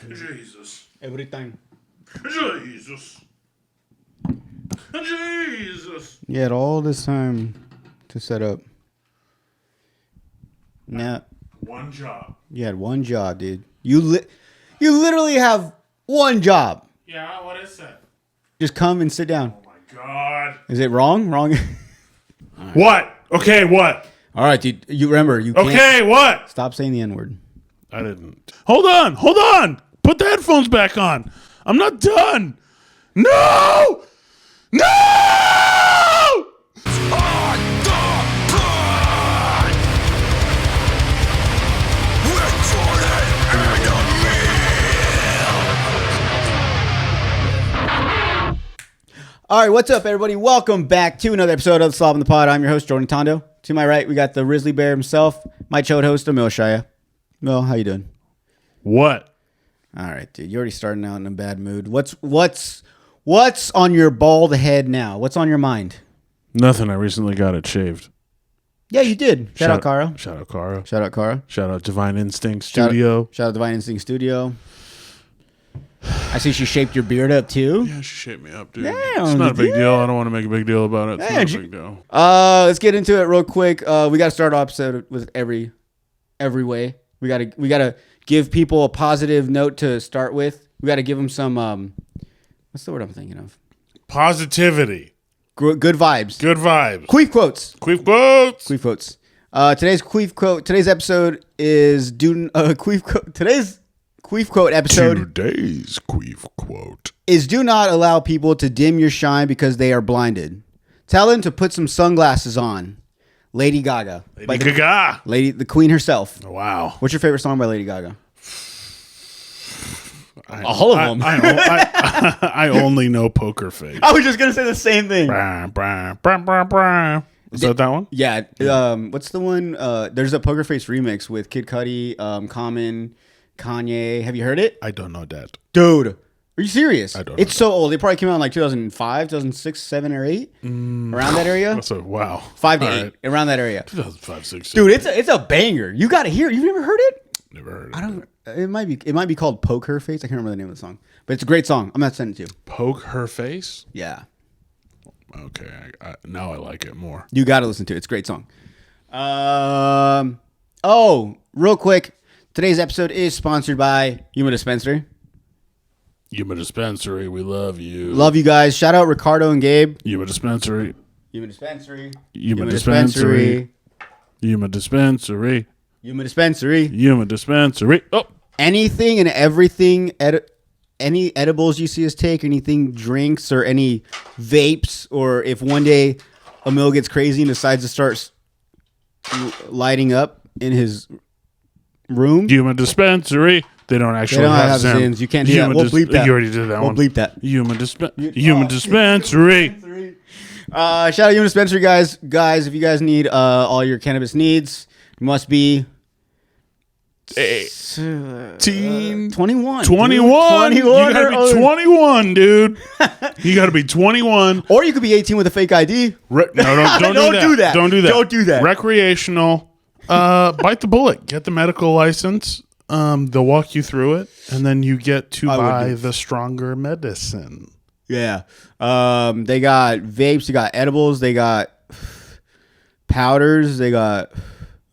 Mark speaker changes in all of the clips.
Speaker 1: Jesus.
Speaker 2: Every time.
Speaker 1: Jesus. Jesus.
Speaker 2: You had all this time to set up. Now,
Speaker 1: One job.
Speaker 2: you had one job, dude. You literally have one job.
Speaker 1: Yeah, what is that?
Speaker 2: Just come and sit down.
Speaker 1: Oh my God.
Speaker 2: Is it wrong? Wrong?
Speaker 1: What? Okay, what?
Speaker 2: All right, dude. You remember, you can't
Speaker 1: Okay, what?
Speaker 2: stop saying the N-word.
Speaker 1: I didn't. Hold on. Put the headphones back on. I'm not done. No!
Speaker 2: All right, what's up, everybody? Welcome back to another episode of the Slobs in the Pod. I'm your host, Jordan Tondo. To my right, we got the Grizzly Bear himself, my chode host, Emil. Emil, how you doing?
Speaker 1: What?
Speaker 2: All right, dude. You're already starting out in a bad mood. What's on your bald head now? What's on your mind?
Speaker 1: Nothing. I recently got it shaved.
Speaker 2: Yeah, you did. Shout out, Cara.
Speaker 1: Shout out, Cara.
Speaker 2: Shout out, Cara.
Speaker 1: Shout out, Divine Instinct Studio.
Speaker 2: Shout out Divine Instinct Studio. I see she shaped your beard up, too.
Speaker 1: Yeah, she shaped me up, dude.
Speaker 2: Damn,
Speaker 1: it's not a big deal. I don't want to make a big deal about it. It's not a big deal.
Speaker 2: Let's get into it real quick. We got to start our episode with every way. We gotta give people a positive note to start with. We got to give them some, what's the word I'm thinking of?
Speaker 1: Positivity.
Speaker 2: Good vibes.
Speaker 1: Good vibes.
Speaker 2: Queef quotes.
Speaker 1: Queef quotes.
Speaker 2: Queef quotes. Today's queef quote. Today's episode is queef quote. Today's queef quote episode.
Speaker 1: Today's queef quote
Speaker 2: is: do not allow people to dim your shine because they are blinded. Tell them to put some sunglasses on. Lady Gaga. The queen herself.
Speaker 1: Wow.
Speaker 2: What's your favorite song by Lady Gaga? All of them.
Speaker 1: I only know Poker Face.
Speaker 2: I was just gonna say the same thing.
Speaker 1: Is that one?
Speaker 2: Yeah. What's the one? There's a Poker Face remix with Kid Cudi, Common, Kanye. Have you heard it?
Speaker 1: I don't know that.
Speaker 2: Dude, are you serious?
Speaker 1: I don't know.
Speaker 2: It's so old. It probably came out in like 2005, 2006, 7, or 8. Around that area.
Speaker 1: So, wow.
Speaker 2: 5 to
Speaker 1: All
Speaker 2: 8.
Speaker 1: right.
Speaker 2: Around that area.
Speaker 1: 2005, 6.
Speaker 2: Dude, it's a banger. You gotta hear it. You've never heard it?
Speaker 1: Never heard of it.
Speaker 2: It might be called Poker Face. I can't remember the name of the song. But it's a great song. I'm not sending it to you.
Speaker 1: Poke her face?
Speaker 2: Yeah.
Speaker 1: Okay. Now I like it more.
Speaker 2: You gotta listen to it. It's a great song. Real quick. Today's episode is sponsored by Yuma Dispensary.
Speaker 1: Yuma Dispensary, we love you.
Speaker 2: Love you guys. Shout out Ricardo and Gabe.
Speaker 1: Yuma Dispensary.
Speaker 2: Yuma Dispensary.
Speaker 1: Yuma Dispensary. Yuma Dispensary.
Speaker 2: Yuma Dispensary.
Speaker 1: Yuma Dispensary. Oh.
Speaker 2: Anything and everything, any edibles you see us take, anything drinks or any vapes, or if one day Emil gets crazy and decides to start lighting up in his room.
Speaker 1: Yuma Dispensary. They don't actually have
Speaker 2: Zins. You can't do that. We'll bleep that.
Speaker 1: You already did that one.
Speaker 2: We'll bleep that.
Speaker 1: Yuma Dispensary.
Speaker 2: Shout out Yuma Dispensary, guys. Guys, if you guys need all your cannabis needs, you must be
Speaker 1: 21.
Speaker 2: 21.
Speaker 1: 21. You gotta be 21, dude. You gotta be 21.
Speaker 2: Or you could be 18 with a fake ID.
Speaker 1: No, don't do that.
Speaker 2: Don't do that.
Speaker 1: Recreational. Bite the bullet. Get the medical license. They'll walk you through it, and then you get to buy the stronger medicine.
Speaker 2: Yeah. They got vapes. They got edibles. They got powders. They got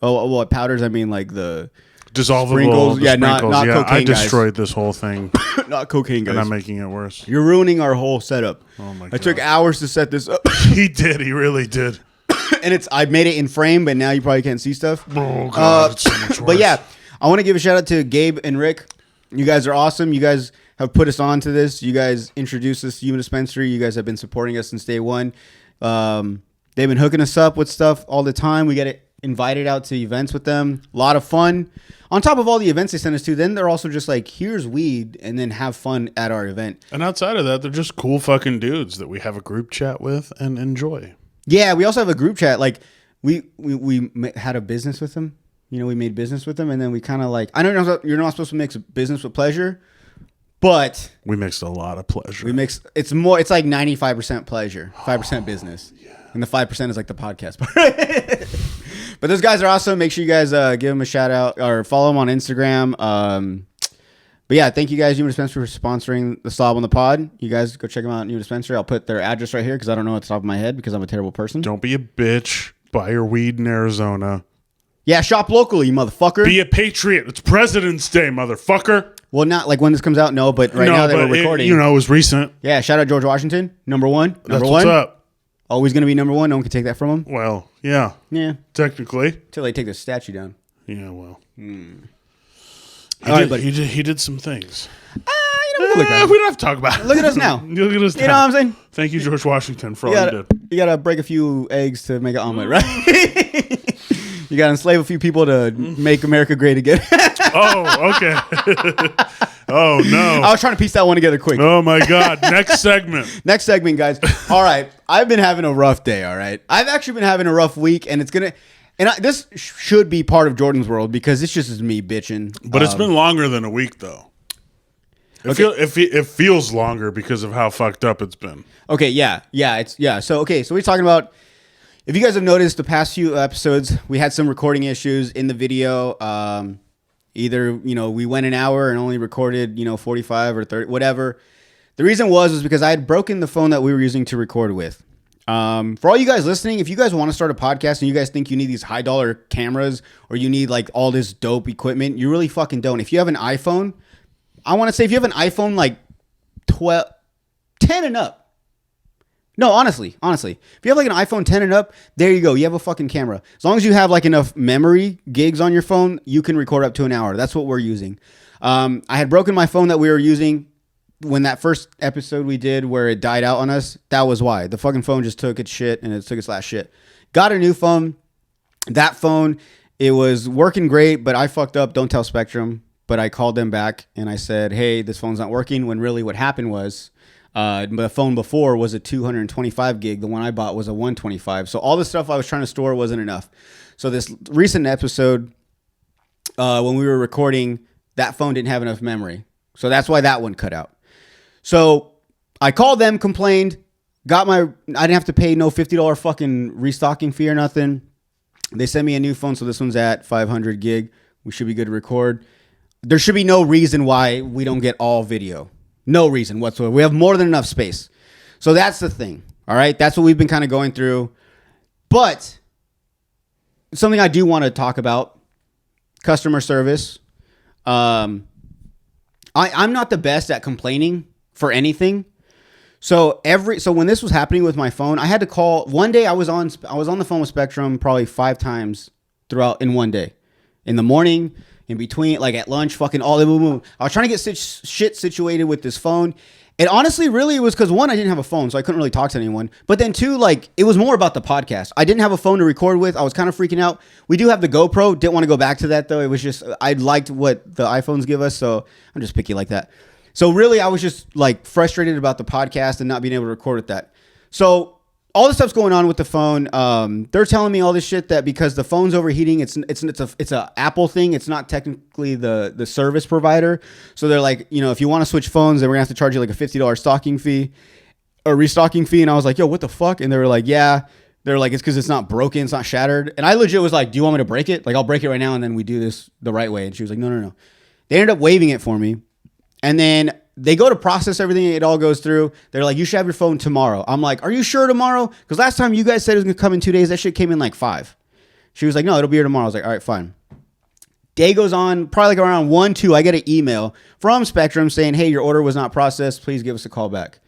Speaker 2: powders? I mean like the
Speaker 1: dissolvable
Speaker 2: sprinkles.
Speaker 1: Yeah,
Speaker 2: sprinkles. Not cocaine.
Speaker 1: I destroyed this whole thing.
Speaker 2: Not cocaine, guys.
Speaker 1: And I'm making it worse.
Speaker 2: You're ruining our whole setup.
Speaker 1: Oh my God.
Speaker 2: I took hours to set this up.
Speaker 1: He did. He really did.
Speaker 2: And I made it in frame, but now you probably can't see stuff.
Speaker 1: Oh God, it's so much worse.
Speaker 2: But yeah, I want to give a shout out to Gabe and Rick. You guys are awesome. You guys have put us on to this. You guys introduced us to Yuma Dispensary. You guys have been supporting us since day one. They've been hooking us up with stuff all the time. We get invited out to events with them. A lot of fun. On top of all the events they send us to, then they're also just like, here's weed, and then have fun at our event.
Speaker 1: And outside of that, they're just cool fucking dudes that we have a group chat with and enjoy.
Speaker 2: Yeah, we also have a group chat. Like, we had a business with them. You know, we made business with them, and then we kind of like, I know you're not supposed to mix business with pleasure, but
Speaker 1: we mixed a lot of pleasure.
Speaker 2: It's like 95% pleasure, 5% business. Yeah. And the 5% is like the podcast part. But those guys are awesome. Make sure you guys give them a shout out or follow them on Instagram. But yeah, thank you guys, Yuma Dispensary, for sponsoring the Slob on the pod. You guys go check them out at Yuma Dispensary. I'll put their address right here because I don't know at the top of my head because I'm a terrible person.
Speaker 1: Don't be a bitch. Buy your weed in Arizona.
Speaker 2: Yeah, shop locally, you motherfucker.
Speaker 1: Be a patriot. It's President's Day, motherfucker.
Speaker 2: Well, not like when this comes out, no, but now that we're recording.
Speaker 1: It was recent.
Speaker 2: Yeah, shout out George Washington, number one.
Speaker 1: That's what's up.
Speaker 2: Always going to be number one. No one can take that from him.
Speaker 1: Well, yeah.
Speaker 2: Yeah.
Speaker 1: Technically.
Speaker 2: Until they take the statue down.
Speaker 1: Yeah, well.
Speaker 2: He
Speaker 1: did some things.
Speaker 2: We don't
Speaker 1: have to talk about it.
Speaker 2: Look at us now.
Speaker 1: Look at us now.
Speaker 2: You know what I'm saying?
Speaker 1: Thank you, George Washington, for all you did.
Speaker 2: You got to break a few eggs to make an omelet, right? You got to enslave a few people to make America great again.
Speaker 1: Oh, okay. Oh, no.
Speaker 2: I was trying to piece that one together quick.
Speaker 1: Oh, my God. Next segment.
Speaker 2: Next segment, guys. All right. I've been having a rough day, all right? I've actually been having a rough week, and it's going to... And this should be part of Jordan's world because it's just me bitching.
Speaker 1: But it's been longer than a week, though. It feels longer because of how fucked up it's been.
Speaker 2: Okay, yeah. So we're talking about... If you guys have noticed the past few episodes, we had some recording issues in the video. Either, we went an hour and only recorded, 45 or 30, whatever. The reason was because I had broken the phone that we were using to record with. For all you guys listening, if you guys want to start a podcast and you guys think you need these high dollar cameras or you need like all this dope equipment, you really fucking don't. If you have an iPhone, I want to say if you have an iPhone like 10 and up. No, honestly. If you have like an iPhone 10 and up, there you go. You have a fucking camera. As long as you have like enough memory gigs on your phone, you can record up to an hour. That's what we're using. I had broken my phone that we were using when that first episode we did where it died out on us. That was why. The fucking phone just took its shit and it took its last shit. Got a new phone. That phone, it was working great, but I fucked up. Don't tell Spectrum. But I called them back and I said, hey, this phone's not working. When really what happened was... the phone before was a 225 gig. The one I bought was a 125. So all the stuff I was trying to store wasn't enough. So this recent episode, when we were recording, that phone didn't have enough memory. So that's why that one cut out. So I called them, complained, I didn't have to pay no $50 fucking restocking fee or nothing. They sent me a new phone. So this one's at 500 gig. We should be good to record. There should be no reason why we don't get all video. No reason whatsoever. We have more than enough space. So that's the thing. All right. That's what we've been kind of going through. But something I do want to talk about, customer service. I'm not the best at complaining for anything. So when this was happening with my phone, I had to call. One day I was on the phone with Spectrum probably 5 times throughout in one day. In the morning, in between, like at lunch, fucking all the boom. I was trying to get shit situated with this phone. And honestly, really, it was because one, I didn't have a phone, so I couldn't really talk to anyone. But then two, like, it was more about the podcast. I didn't have a phone to record with. I was kind of freaking out. We do have the GoPro. Didn't want to go back to that, though. It was just, I liked what the iPhones give us, so I'm just picky like that. So really, I was just, like, frustrated about the podcast and not being able to record with that. So all this stuff's going on with the phone. They're telling me all this shit that because the phone's overheating, it's a Apple thing. It's not technically the service provider. So they're like, if you want to switch phones, then we're gonna have to charge you like a $50 stocking fee or restocking fee. And I was like, yo, what the fuck? And they were like, yeah. They're like, it's because it's not broken, it's not shattered. And I legit was like, do you want me to break it? Like, I'll break it right now, and then we do this the right way. And she was like, no. They ended up waiving it for me, and then they go to process everything. It all goes through. They're like, you should have your phone tomorrow. I'm like, are you sure tomorrow? Because last time you guys said it was going to come in 2 days. That shit came in like 5. She was like, no, it'll be here tomorrow. I was like, all right, fine. Day goes on, probably like around 1, 2, I get an email from Spectrum saying, hey, your order was not processed. Please give us a call back.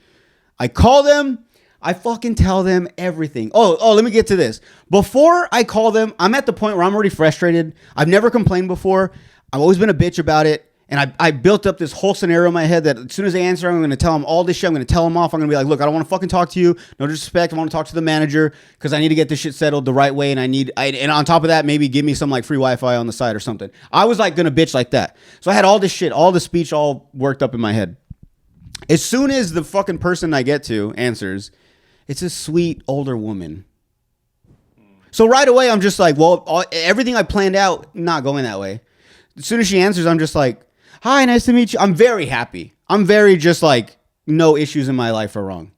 Speaker 2: I call them. I fucking tell them everything. Oh, let me get to this. Before I call them, I'm at the point where I'm already frustrated. I've never complained before. I've always been a bitch about it. And I built up this whole scenario in my head that as soon as they answer, I'm going to tell them all this shit. I'm going to tell them off. I'm going to be like, look, I don't want to fucking talk to you. No disrespect. I want to talk to the manager because I need to get this shit settled the right way. And and on top of that, maybe give me some like free Wi-Fi on the side or something. I was like going to bitch like that. So I had all this shit, all the speech all worked up in my head. As soon as the fucking person I get to answers, it's a sweet older woman. So right away, I'm just like, well, everything I planned out, not going that way. As soon as she answers, I'm just like, hi, nice to meet you. I'm very happy. I'm very just like, no issues in my life are wrong.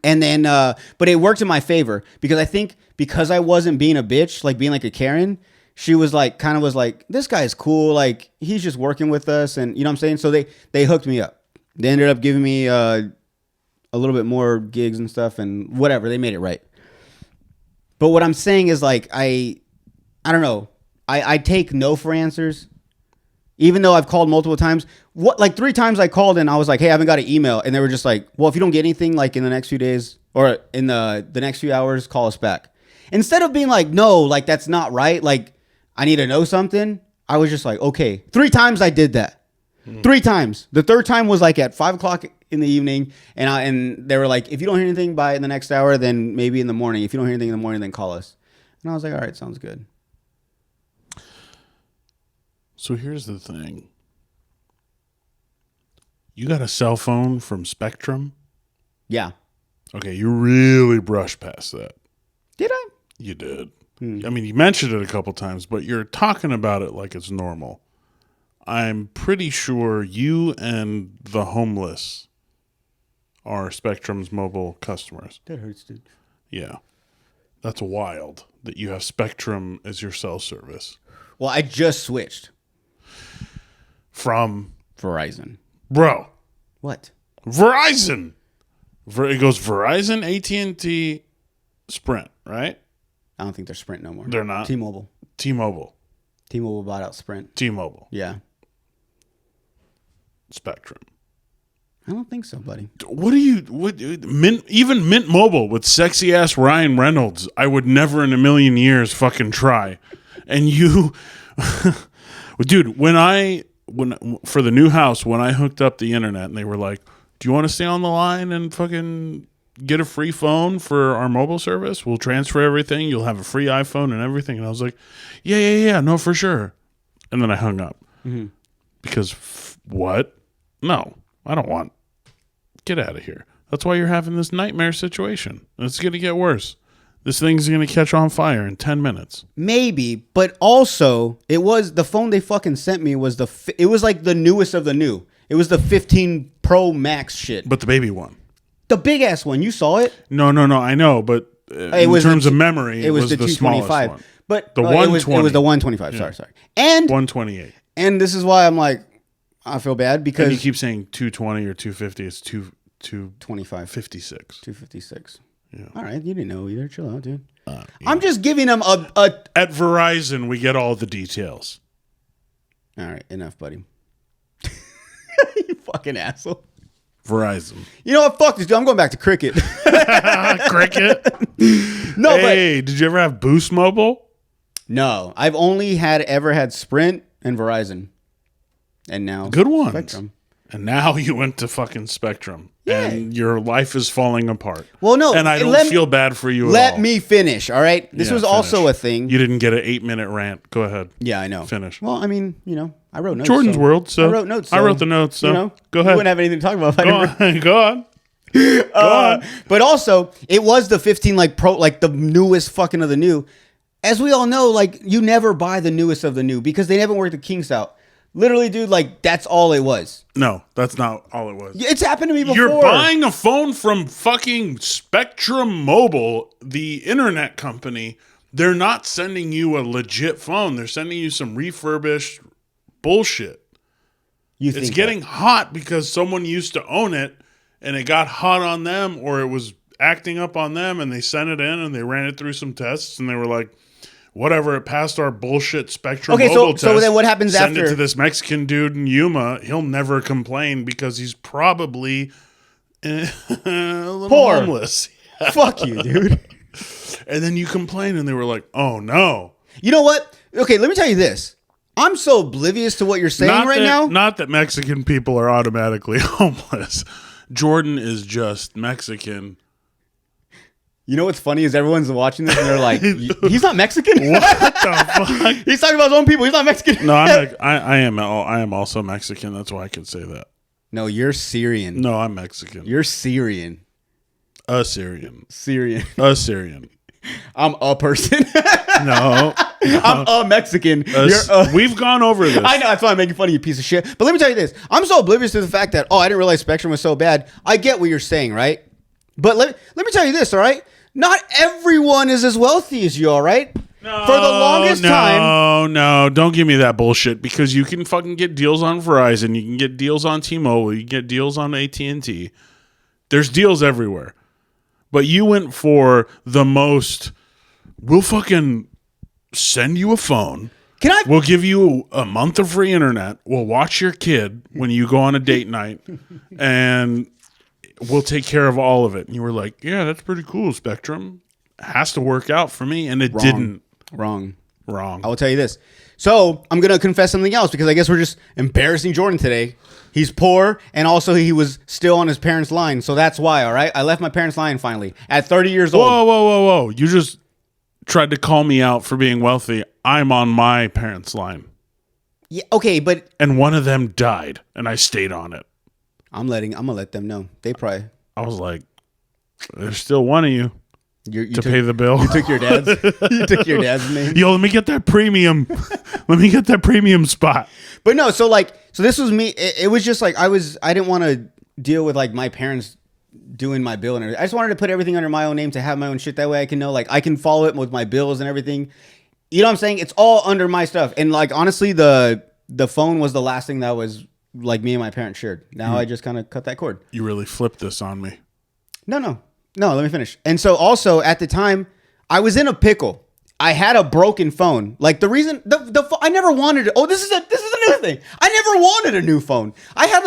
Speaker 2: And then, but it worked in my favor because I think because I wasn't being a bitch, like being like a Karen, she was like, kind of was like, this guy's cool. Like he's just working with us. And you know what I'm saying? So they hooked me up. They ended up giving me a little bit more gigs and stuff and whatever. They made it right. But what I'm saying is like, I don't know. I take no for answers. Even though I've called multiple times, like 3 times I called and I was like, hey, I haven't got an email. And they were just like, well, if you don't get anything like in the next few days or in the next few hours, call us back. Instead of being like, no, like that's not right. Like I need to know something. I was just like, okay. 3 times I did that. 3 times. The 3rd time was like at 5 o'clock in the evening. And they were like, if you don't hear anything by the next hour, then maybe in the morning. If you don't hear anything in the morning, then call us. And I was like, all right, sounds good.
Speaker 1: So here's the thing. You got a cell phone from Spectrum?
Speaker 2: Yeah.
Speaker 1: Okay, you really brushed past that.
Speaker 2: Did I?
Speaker 1: You did. I mean, you mentioned it a couple times, but you're talking about it like it's normal. I'm pretty sure you and the homeless are Spectrum's mobile customers.
Speaker 2: That hurts, dude.
Speaker 1: Yeah. That's wild that you have Spectrum as your cell service.
Speaker 2: Well, I just switched.
Speaker 1: From
Speaker 2: Verizon.
Speaker 1: Bro.
Speaker 2: What?
Speaker 1: Verizon. It goes Verizon, AT&T, Sprint, right?
Speaker 2: I don't think they're Sprint no more.
Speaker 1: They're not?
Speaker 2: T-Mobile.
Speaker 1: T-Mobile.
Speaker 2: T-Mobile bought out Sprint.
Speaker 1: T-Mobile.
Speaker 2: Yeah.
Speaker 1: Spectrum.
Speaker 2: I don't think so, buddy.
Speaker 1: Even Mint Mobile with sexy ass Ryan Reynolds, I would never in a million years fucking try. And you, dude, when for the new house, when I hooked up the internet and they were like, do you want to stay on the line and fucking get a free phone for our mobile service? We'll transfer everything. You'll have a free iPhone and everything. And I was like, yeah, no, for sure. And then I hung up. Mm-hmm. Because what? No, I don't want. Get out of here. That's why you're having this nightmare situation. And it's going to get worse. This thing's going to catch on fire in 10 minutes.
Speaker 2: Maybe, but also it was the phone they fucking sent me was it was like the newest of the new. It was the 15 Pro Max shit.
Speaker 1: But the baby one.
Speaker 2: The big ass one. You saw it?
Speaker 1: No, I know, but in terms of memory, it was the 225 one.
Speaker 2: But
Speaker 1: the 120.
Speaker 2: It was the 125. Yeah. Sorry. And
Speaker 1: 128.
Speaker 2: And this is why I'm like, I feel bad because
Speaker 1: and you keep saying 220 or 250. It's
Speaker 2: 225.
Speaker 1: 56.
Speaker 2: 256.
Speaker 1: Yeah.
Speaker 2: All right, you didn't know either. Chill out, dude. Yeah. I'm just giving them a.
Speaker 1: At Verizon, we get all the details.
Speaker 2: All right, enough, buddy. You fucking asshole.
Speaker 1: Verizon.
Speaker 2: You know what? Fuck this, dude. I'm going back to Cricket.
Speaker 1: Cricket?
Speaker 2: No,
Speaker 1: hey, did you ever have Boost Mobile?
Speaker 2: No, I've only ever had Sprint and Verizon. And now
Speaker 1: good ones.
Speaker 2: Spectrum.
Speaker 1: And now you went to fucking Spectrum. Yeah. And your life is falling apart.
Speaker 2: Well, no.
Speaker 1: And I don't feel bad for you at all.
Speaker 2: Let me finish, all right? This was also a thing.
Speaker 1: You didn't get an 8-minute rant. Go ahead.
Speaker 2: Yeah, I know.
Speaker 1: Finish.
Speaker 2: Well, I mean, I wrote notes.
Speaker 1: Jordan's World, so.
Speaker 2: I wrote notes.
Speaker 1: I wrote the notes, so. Go ahead.
Speaker 2: You wouldn't have anything to talk about if I didn't.
Speaker 1: Go on. Go on.
Speaker 2: But also, it was the 15 Pro, like the newest fucking of the new. As we all know, like you never buy the newest of the new because they never worked the kinks out. Literally, dude, like that's all it was.
Speaker 1: No, that's not all it was.
Speaker 2: It's happened to me before.
Speaker 1: You're buying a phone from fucking Spectrum Mobile, the internet company. They're not sending you a legit phone. They're sending you some refurbished bullshit. It's getting hot because someone used to own it and it got hot on them or it was acting up on them and they sent it in and they ran it through some tests and they were like, whatever, it passed our bullshit Spectrum Mobile test.
Speaker 2: So then what happens after?
Speaker 1: Send it to this Mexican dude in Yuma. He'll never complain because he's probably a little
Speaker 2: poor.
Speaker 1: Homeless.
Speaker 2: Fuck you, dude.
Speaker 1: And then you complain and they were like, oh, no.
Speaker 2: You know what? Okay, let me tell you this. I'm so oblivious to what you're saying now.
Speaker 1: Not that Mexican people are automatically homeless. Jordan is just Mexican.
Speaker 2: You know what's funny is everyone's watching this and they're like, he's not Mexican?
Speaker 1: What the fuck?
Speaker 2: He's talking about his own people. He's not Mexican.
Speaker 1: No, I am also Mexican. That's why I can say that.
Speaker 2: No, you're Syrian.
Speaker 1: No, I'm Mexican.
Speaker 2: You're Syrian.
Speaker 1: A Syrian.
Speaker 2: Syrian.
Speaker 1: A Syrian.
Speaker 2: I'm a person.
Speaker 1: No.
Speaker 2: I'm a Mexican.
Speaker 1: We've gone over this.
Speaker 2: I know. That's why I'm making fun of you, piece of shit. But let me tell you this. I'm so oblivious to the fact that, I didn't realize Spectrum was so bad. I get what you're saying, right? But let me tell you this, all right? Not everyone is as wealthy as you, all right?
Speaker 1: No,
Speaker 2: For the longest time.
Speaker 1: No, don't give me that bullshit because you can fucking get deals on Verizon, you can get deals on T-Mobile, you can get deals on AT&T. There's deals everywhere. But you went for the most, we'll fucking send you a phone. We'll give you a month of free internet. We'll watch your kid when you go on a date night, and we'll take care of all of it. And you were like, yeah, that's pretty cool, Spectrum. Has to work out for me, and it didn't.
Speaker 2: Wrong.
Speaker 1: I
Speaker 2: will tell you this. So I'm going to confess something else because I guess we're just embarrassing Jordan today. He's poor, and also he was still on his parents' line. So that's why, all right? I left my parents' line finally at 30 years old.
Speaker 1: Whoa. You just tried to call me out for being wealthy. I'm on my parents' line.
Speaker 2: Yeah, okay, but...
Speaker 1: And one of them died, and I stayed on it.
Speaker 2: I'm going to let them know. They probably...
Speaker 1: I was like, there's still one of you.
Speaker 2: You
Speaker 1: pay the bill.
Speaker 2: You took your dad's. You took your dad's name.
Speaker 1: Yo, let me get that premium. Let me get that premium spot.
Speaker 2: But no, so this was me. It was just like I didn't want to deal with like my parents doing my bill and everything. I just wanted to put everything under my own name to have my own shit. That way I can know I can follow it with my bills and everything. You know what I'm saying? It's all under my stuff. And honestly, the phone was the last thing that was me and my parents shared. Now I just kind of cut that cord.
Speaker 1: You really flipped this on me.
Speaker 2: No, let me finish. And so also at the time, I was in a pickle. I had a broken phone. The reason I never wanted it. Oh, this is a new thing. I never wanted a new phone. I had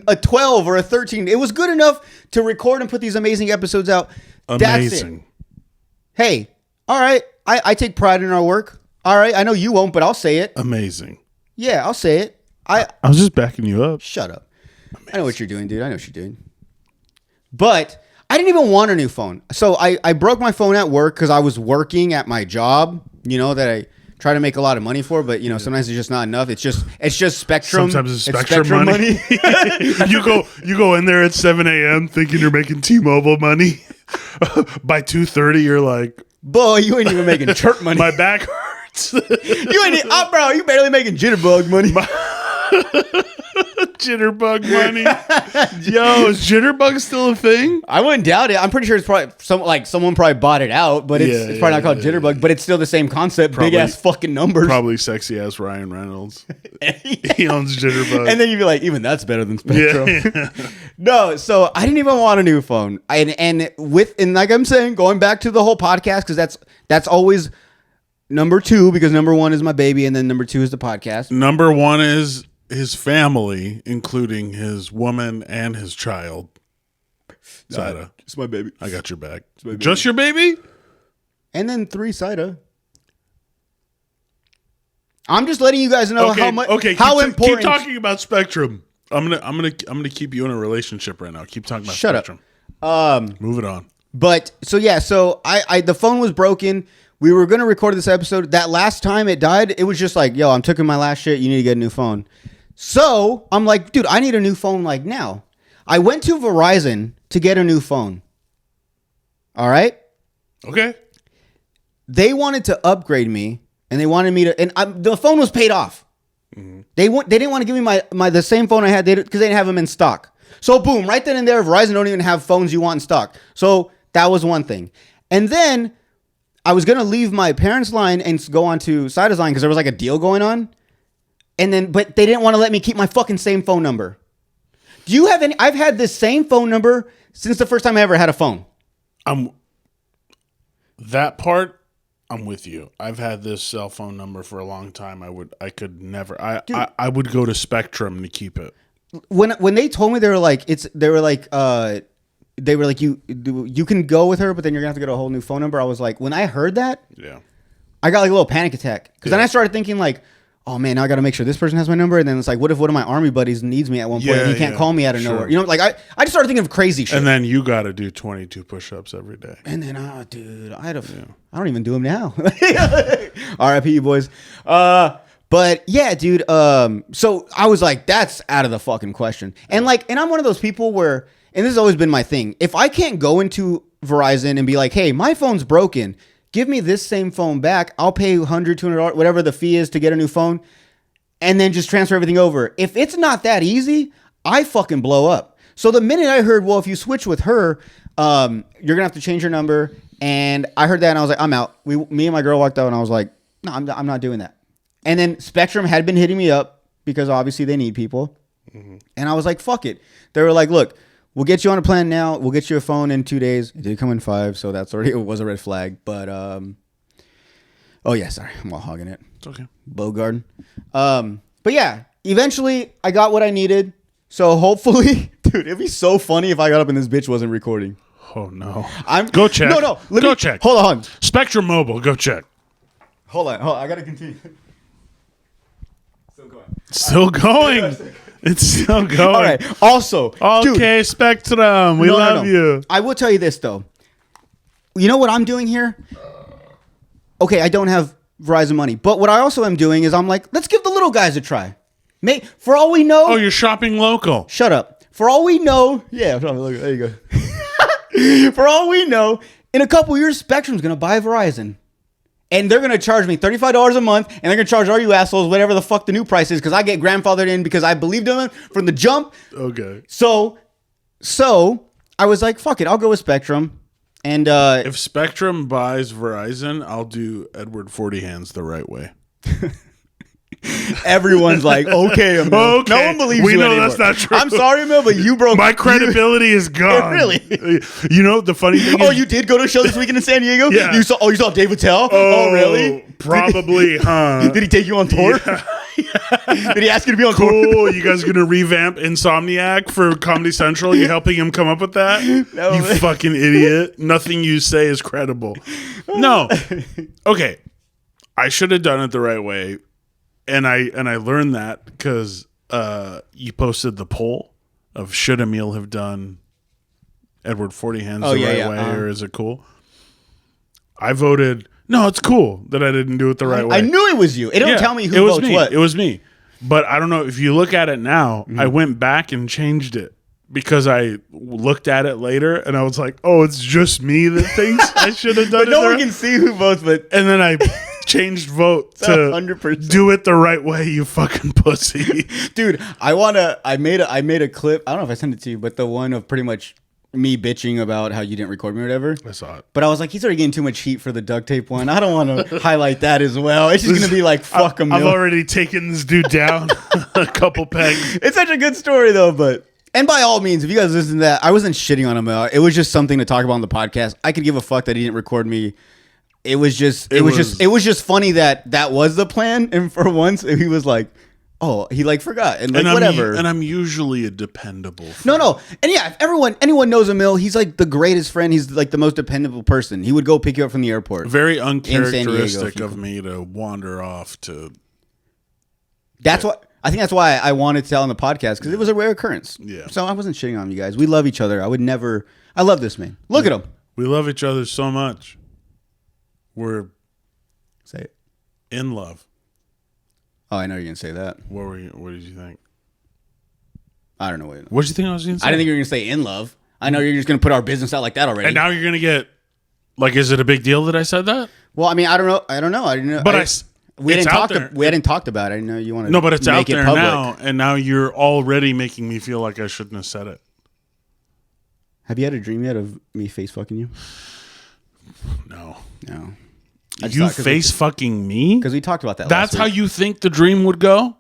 Speaker 2: a 12 or a 13. It was good enough to record and put these amazing episodes out.
Speaker 1: Amazing.
Speaker 2: That's it. Hey, all right. I take pride in our work. All right. I know you won't, but I'll say it.
Speaker 1: Amazing.
Speaker 2: Yeah, I'll say it.
Speaker 1: I was just backing you up.
Speaker 2: Shut up. Amazing. I know what you're doing, dude. I know what you're doing. But I didn't even want a new phone. So I broke my phone at work because I was working at my job, that I try to make a lot of money for, but sometimes it's just not enough. It's just Spectrum.
Speaker 1: Sometimes it's Spectrum money. you go in there at 7 a.m. thinking you're making T-Mobile money. By 2:30, you're like,
Speaker 2: boy, you ain't even making chirp money.
Speaker 1: My back hurts.
Speaker 2: Bro, you barely making jitterbug money.
Speaker 1: Jitterbug money. Yo, is Jitterbug still a thing?
Speaker 2: I wouldn't doubt it. I'm pretty sure it's probably someone probly bought it out, but it's probably not called Jitterbug, but it's still the same concept. Big ass fucking numbers.
Speaker 1: Probably sexy ass Ryan Reynolds. He owns Jitterbug.
Speaker 2: And then you'd be like, even that's better than Spectrum. Yeah. No, so I didn't even want a new phone. And like I'm saying, going back to the whole podcast, because that's always number 2, because number 1 is my baby, and then number 2 is the podcast.
Speaker 1: Number 1 is his family, including his woman and his child. Saida.
Speaker 2: It's my baby.
Speaker 1: I got your back. Just your baby?
Speaker 2: And then 3 Saida. I'm just letting you guys know how much how important.
Speaker 1: Keep talking about Spectrum. I'm gonna keep you in a relationship right now. Keep talking about Spectrum.
Speaker 2: Up.
Speaker 1: Move it on.
Speaker 2: But so I the phone was broken. We were gonna record this episode. That last time it died, it was just like, yo, I'm taking my last shit. You need to get a new phone. So I'm like, dude, I need a new phone now. I went to Verizon to get a new phone. All right.
Speaker 1: Okay.
Speaker 2: They wanted to upgrade me, and they wanted me to, and the phone was paid off. Mm-hmm. They didn't want to give me the same phone I had because they didn't have them in stock. So boom, right then and there, Verizon don't even have phones you want in stock. So that was one thing. And then I was gonna leave my parents' line and go on to Saida's line because there was a deal going on. But they didn't want to let me keep my fucking same phone number. Do you have any? I've had this same phone number since the first time I ever had a phone.
Speaker 1: That part, I'm with you. I've had this cell phone number for a long time. I could never. I would go to Spectrum to keep it.
Speaker 2: When they told me, they were like you can go with her, but then you're gonna have to get a whole new phone number. I was like, when I heard that,
Speaker 1: yeah,
Speaker 2: I got a little panic attack because then I started thinking oh man, now I got to make sure this person has my number. And then it's what if one of my army buddies needs me at one point and he can't call me out of nowhere? I just started thinking of crazy shit.
Speaker 1: And then you got to do 22 push-ups every day.
Speaker 2: And then, dude, I don't even do them now. R.I.P. you boys. But yeah, dude. So I was like, that's out of the fucking question. And and I'm one of those people where, and this has always been my thing. If I can't go into Verizon and be like, hey, my phone's broken, give me this same phone back. I'll pay $100, $200, whatever the fee is to get a new phone, and then just transfer everything over. If it's not that easy, I fucking blow up. So the minute I heard, well, if you switch with her, You're gonna have to change your number. And I heard that and I was like, I'm out. Me and my girl walked out and I was like, no, I'm not doing that. And then Spectrum had been hitting me up because obviously they need people. Mm-hmm. And I was like, fuck it. They were like, look, we'll get you on a plan now. We'll get you a phone in 2 days. It did come in 5, so that's already, it was a red flag. But, oh yeah, sorry. I'm all hogging it.
Speaker 1: It's okay.
Speaker 2: Bogard. But yeah, eventually I got what I needed. So hopefully, dude, it'd be so funny if I got up and this bitch wasn't recording.
Speaker 1: Oh no.
Speaker 2: Go
Speaker 1: check.
Speaker 2: No.
Speaker 1: Go check.
Speaker 2: Hold on.
Speaker 1: Spectrum Mobile, go check.
Speaker 2: Hold on. I gotta continue.
Speaker 1: Still going. It's still going.
Speaker 2: All right. Also,
Speaker 1: okay, dude, Spectrum, we love you.
Speaker 2: I will tell you this though. You know what I'm doing here? Okay, I don't have Verizon money, but what I also am doing is I'm like, let's give the little guys a try. For all we know.
Speaker 1: Oh, you're shopping local.
Speaker 2: Shut up. For all we know, yeah. There you go. For all we know, in a couple years, Spectrum's gonna buy Verizon. And they're going to charge me $35 a month, and they're going to charge all you assholes whatever the fuck the new price is because I get grandfathered in because I believed in them from the jump.
Speaker 1: Okay.
Speaker 2: So I was like, fuck it, I'll go with Spectrum. And
Speaker 1: if Spectrum buys Verizon, I'll do Edward 40 Hands the right way.
Speaker 2: Everyone's like, okay, Emil.
Speaker 1: Okay.
Speaker 2: No one believes
Speaker 1: we
Speaker 2: you
Speaker 1: know
Speaker 2: anymore.
Speaker 1: That's not true.
Speaker 2: I'm sorry, Emil, but you broke
Speaker 1: my credibility is gone.
Speaker 2: Really?
Speaker 1: You know the funny thing
Speaker 2: is,
Speaker 1: you
Speaker 2: did go to a show this weekend in San Diego?
Speaker 1: Yeah.
Speaker 2: You saw Dave Attell? Oh, really?
Speaker 1: Probably, huh?
Speaker 2: Did he take you on tour?
Speaker 1: Yeah.
Speaker 2: Did he ask you to be on tour?
Speaker 1: Cool. You guys gonna revamp Insomniac for Comedy Central? You helping him come up with that? No, you fucking idiot. Nothing you say is credible. No. Okay. I should have done it the right way. And I learned that because you posted the poll of should Emil have done Edward 40 Hands the right way, or is it cool? I voted, no, it's cool that I didn't do it the right way.
Speaker 2: I knew it was you. It don't tell me who votes what.
Speaker 1: It was me. But I don't know. If you look at it now, I went back and changed it because I looked at it later and I was like, oh, it's just me that thinks I should have done it.
Speaker 2: But no one can see who votes. But
Speaker 1: and then I changed vote to 100%. Do it the right way, you fucking pussy.
Speaker 2: Dude, I made a clip. I don't know if I sent it to you, but the one of pretty much me bitching about how you didn't record me or whatever.
Speaker 1: I saw it.
Speaker 2: But I was like, he's already getting too much heat for the duct tape one. I don't want to highlight that as well. It's just going to be like, fuck him.
Speaker 1: I've already taken this dude down a couple pegs.
Speaker 2: It's such a good story though, but... And by all means, if you guys listen to that, I wasn't shitting on him. It was just something to talk about on the podcast. I could give a fuck that he didn't record me. It was just funny that was the plan. And for once, he was like, oh, he like forgot and like whatever.
Speaker 1: I'm usually a dependable friend.
Speaker 2: No. And yeah, if anyone knows Emil, he's like the greatest friend. He's like the most dependable person. He would go pick you up from the airport.
Speaker 1: Very uncharacteristic of me to wander off to.
Speaker 2: I think that's why I wanted to tell on the podcast because it was a rare occurrence.
Speaker 1: Yeah.
Speaker 2: So I wasn't shitting on you guys. We love each other. I love this man. Look at him.
Speaker 1: We love each other so much. We're
Speaker 2: say it.
Speaker 1: In love.
Speaker 2: Oh, I know you're gonna say that.
Speaker 1: What did you think?
Speaker 2: I don't know
Speaker 1: what did you think I was gonna say?
Speaker 2: I didn't think you were gonna say in love. I know you're just gonna put our business out like that already.
Speaker 1: And now you're gonna get like, is it a big deal that I said that?
Speaker 2: Well, I mean, I don't know. I didn't know.
Speaker 1: But we hadn't
Speaker 2: talked about it. I didn't know you wanted.
Speaker 1: No, but it's
Speaker 2: out
Speaker 1: there now, and now you're already making me feel like I shouldn't have said it.
Speaker 2: Have you had a dream yet of me face fucking you?
Speaker 1: No.
Speaker 2: You
Speaker 1: face fucking me?
Speaker 2: Because we talked about that.
Speaker 1: That's how you think the dream would go?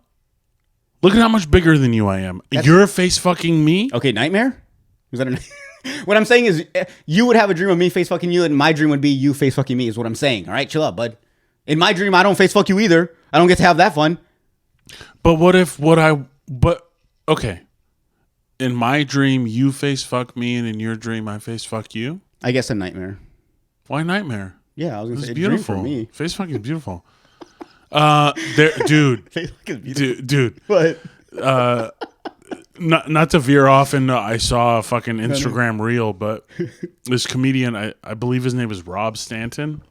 Speaker 1: Look at how much bigger than you I am. You're face fucking me?
Speaker 2: Okay, nightmare? Was that what I'm saying is you would have a dream of me face fucking you, and my dream would be you face fucking me. Is what I'm saying. All right, chill out, bud. In my dream, I don't face fuck you either. I don't get to have that fun.
Speaker 1: But okay. In my dream, you face fuck me, and in your dream, I face fuck you?
Speaker 2: I guess a nightmare.
Speaker 1: Why nightmare?
Speaker 2: Yeah, I was going to say
Speaker 1: beautiful.
Speaker 2: For me.
Speaker 1: Face fucking is beautiful. Dude. Face fucking is beautiful. Dude.
Speaker 2: What?
Speaker 1: Not to veer off, and I saw a fucking Instagram reel, but this comedian, I believe his name is Rob Stanton.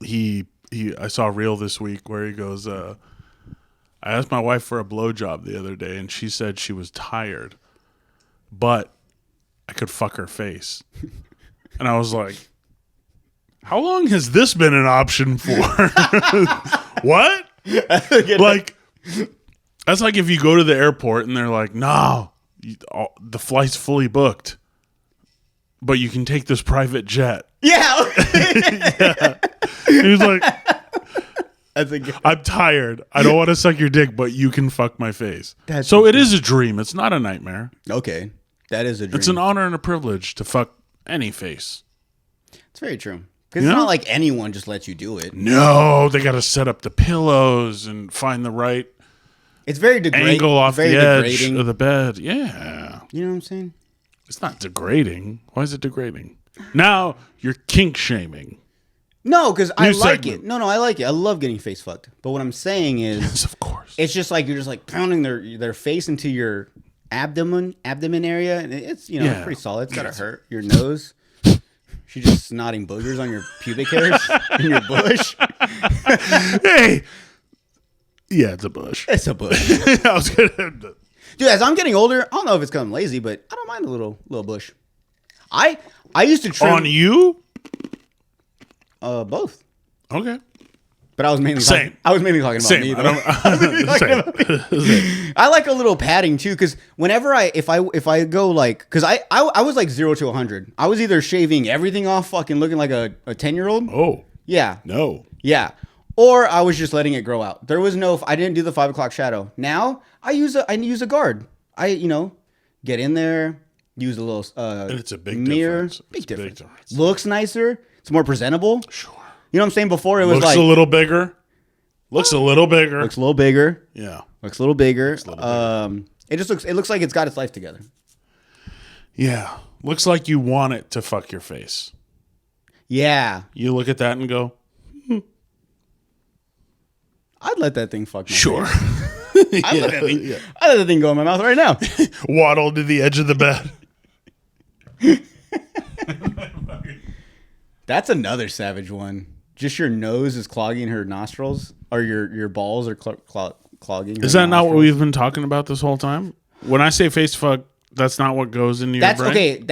Speaker 1: I saw a reel this week where he goes, I asked my wife for a blowjob the other day, and she said she was tired, but I could fuck her face. And I was like, how long has this been an option for? What? Like, that's like if you go to the airport and they're like, no, the flight's fully booked. but you can take this private jet.
Speaker 2: Yeah.
Speaker 1: He was like,
Speaker 2: That's a good.
Speaker 1: I'm tired. I don't want to suck your dick, but you can fuck my face. So it is a dream. It's not a nightmare.
Speaker 2: Okay. That is a dream.
Speaker 1: It's an honor and a privilege to fuck any face.
Speaker 2: It's very true. Because it's not like anyone just lets you do it.
Speaker 1: No, they got to set up the pillows and find the right
Speaker 2: It's very degrading.
Speaker 1: angle off the edge
Speaker 2: degrading.
Speaker 1: of the bed. Yeah.
Speaker 2: You know what I'm saying?
Speaker 1: It's not degrading. Why is it degrading? Now you're kink shaming.
Speaker 2: No, because I like
Speaker 1: segment.
Speaker 2: it. No, I like it. I love getting face fucked. But what I'm saying is,
Speaker 1: Yes, of course.
Speaker 2: it's just like you're just like pounding their face into your abdomen area, and it's pretty solid. It's gotta hurt your nose. She's just snotting boogers on your pubic hairs in your bush.
Speaker 1: Hey. Yeah, it's a bush.
Speaker 2: It's a bush,
Speaker 1: I was gonna.
Speaker 2: dude. As I'm getting older, I don't know if it's becoming lazy, but I don't mind a little bush. I used to trim
Speaker 1: On you?
Speaker 2: both,
Speaker 1: Okay.
Speaker 2: but I was mainly
Speaker 1: Same.
Speaker 2: talking about
Speaker 1: Same.
Speaker 2: me.
Speaker 1: I
Speaker 2: Though.
Speaker 1: don't. Same.
Speaker 2: I like a little padding too, because whenever if I go like, because I was like 0 to 100. I was either shaving everything off, fucking looking like a 10-year-old.
Speaker 1: Oh
Speaker 2: Yeah,
Speaker 1: no.
Speaker 2: yeah. Or I was just letting it grow out. There was no. I didn't do the 5 o'clock shadow. Now I use a guard. I get in there, use a little
Speaker 1: And it's a big
Speaker 2: mirror.
Speaker 1: difference.
Speaker 2: Big
Speaker 1: It's a
Speaker 2: difference.
Speaker 1: big difference.
Speaker 2: Looks nicer. It's more presentable.
Speaker 1: Sure.
Speaker 2: You know what I'm saying? Before it was
Speaker 1: Looks
Speaker 2: like
Speaker 1: a little bigger. Looks a little bigger.
Speaker 2: looks a little bigger.
Speaker 1: Yeah.
Speaker 2: Looks a little bigger.
Speaker 1: a little bigger.
Speaker 2: It just looks. It looks like it's got its life together.
Speaker 1: Yeah. Looks like you want it to fuck your face.
Speaker 2: Yeah,
Speaker 1: You look at that and go,
Speaker 2: I'd let that thing fuck. My
Speaker 1: sure.
Speaker 2: face. I'd let that thing. I'd let that thing go in my mouth right now.
Speaker 1: Waddle to the edge of the bed.
Speaker 2: That's another savage one. Just your nose is clogging her nostrils, or your balls are clogging.
Speaker 1: Is that not what we've been talking about this whole time? When I say face fuck, that's not what goes into your
Speaker 2: That's
Speaker 1: brain?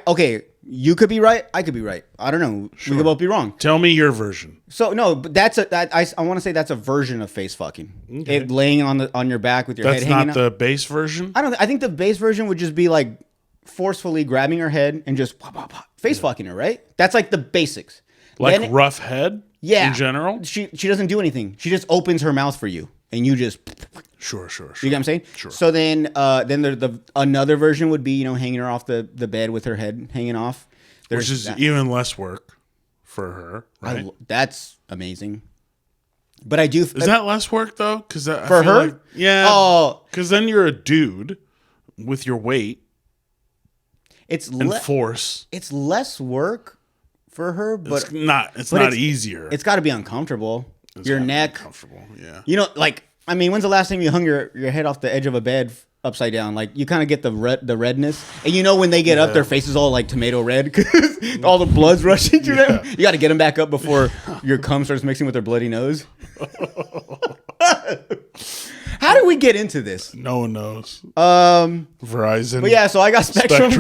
Speaker 2: okay. You could be right. I could be right. I don't know. We could both be wrong.
Speaker 1: Tell me your version.
Speaker 2: So no, but I want to say that's a version of face fucking.
Speaker 1: Okay.
Speaker 2: It laying on your back with your
Speaker 1: That's
Speaker 2: head hanging
Speaker 1: not
Speaker 2: out.
Speaker 1: the base version?
Speaker 2: I think the base version would just be like forcefully grabbing her head and just pop, pop, pop, face fucking her, right? That's like the basics.
Speaker 1: Like
Speaker 2: Then
Speaker 1: rough head?
Speaker 2: yeah,
Speaker 1: In general?
Speaker 2: She doesn't do anything. She just opens her mouth for you, and you just.
Speaker 1: Sure.
Speaker 2: You get what I'm saying?
Speaker 1: Sure.
Speaker 2: So then the another version would be hanging her off the bed with her head hanging off.
Speaker 1: Which is even less work for her, right?
Speaker 2: That's amazing. But I do.
Speaker 1: Is that less work though? Because
Speaker 2: For her?
Speaker 1: like, yeah.
Speaker 2: Oh,
Speaker 1: Because then you're a dude with your weight
Speaker 2: it's
Speaker 1: and force.
Speaker 2: it's less work for her, but
Speaker 1: It's not
Speaker 2: it's-
Speaker 1: easier.
Speaker 2: it's got to be uncomfortable. Your
Speaker 1: gotta be
Speaker 2: neck,
Speaker 1: uncomfortable. Yeah.
Speaker 2: when's the last time you hung your head off the edge of a bed upside down? Like you kind of get the redness, and when they get up, their face is all like tomato red because all the blood's rushing through them. You got to get them back up before your cum starts mixing with their bloody nose. How did we get into this?
Speaker 1: No one knows.
Speaker 2: Verizon. But yeah, so I got Spectrum.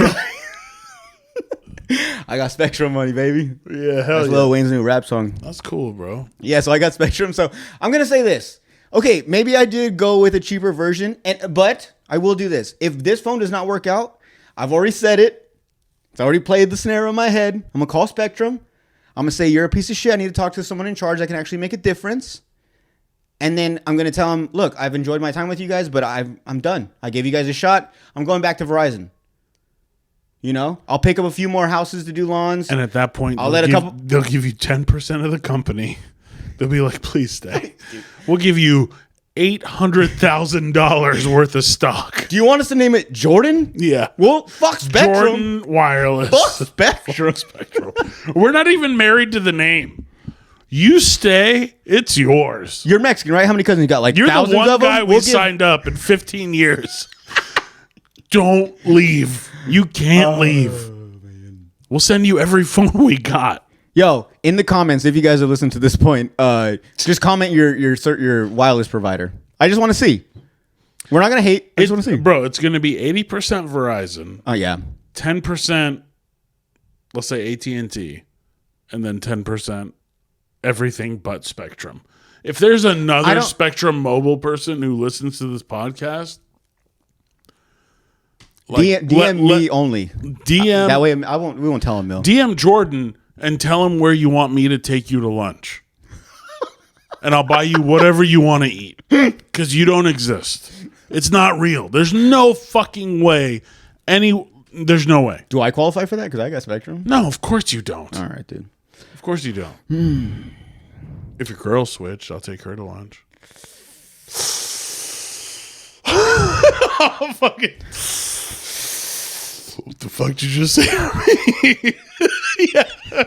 Speaker 2: I got Spectrum money, baby.
Speaker 1: Yeah, hell
Speaker 2: That's
Speaker 1: yeah.
Speaker 2: Lil Wayne's new rap song.
Speaker 1: That's cool, bro.
Speaker 2: Yeah, so I got Spectrum. So I'm gonna say this. Okay, maybe I did go with a cheaper version, but I will do this. If this phone does not work out, I've already said it. It's already played the scenario in my head. I'm gonna call Spectrum. I'm gonna say you're a piece of shit. I need to talk to someone in charge that can actually make a difference. And then I'm gonna tell them, look, I've enjoyed my time with you guys, but I'm done. I gave you guys a shot. I'm going back to Verizon. I'll pick up a few more houses to do lawns.
Speaker 1: And at that point, they'll give you 10% of the company. They'll be like, please stay. We'll give you $800,000 worth of stock.
Speaker 2: Do you want us to name it Jordan?
Speaker 1: Yeah.
Speaker 2: Well, fuck Spectrum.
Speaker 1: Jordan Wireless.
Speaker 2: Fuck Spectrum.
Speaker 1: Spectrum. We're not even married to the name. You stay, it's yours.
Speaker 2: You're Mexican, right? How many cousins you got? Like
Speaker 1: You're
Speaker 2: thousands
Speaker 1: the one
Speaker 2: of them?
Speaker 1: guy we signed up in 15 years. Don't leave. You can't leave. Man. We'll send you every phone we got.
Speaker 2: Yo, in the comments, if you guys have listened to this point, just comment your wireless provider. I just want to see. We're not gonna hate. I just want to see,
Speaker 1: bro. It's gonna be 80% Verizon.
Speaker 2: Oh yeah.
Speaker 1: 10%, let's say AT&T, and then 10% everything but Spectrum. If there's another Spectrum mobile person who listens to this podcast,
Speaker 2: DM me only.
Speaker 1: DM
Speaker 2: That way, we won't tell Emil.
Speaker 1: DM Jordan and tell him where you want me to take you to lunch, and I'll buy you whatever you want to eat because you don't exist. It's not real. There's no fucking way. There's no way.
Speaker 2: Do I qualify for that? Because I got Spectrum.
Speaker 1: No, of course you don't.
Speaker 2: All right, dude.
Speaker 1: Of course you don't. If your girl switched, I'll take her to lunch. Oh, fucking. What the fuck did you just say to me? Yeah.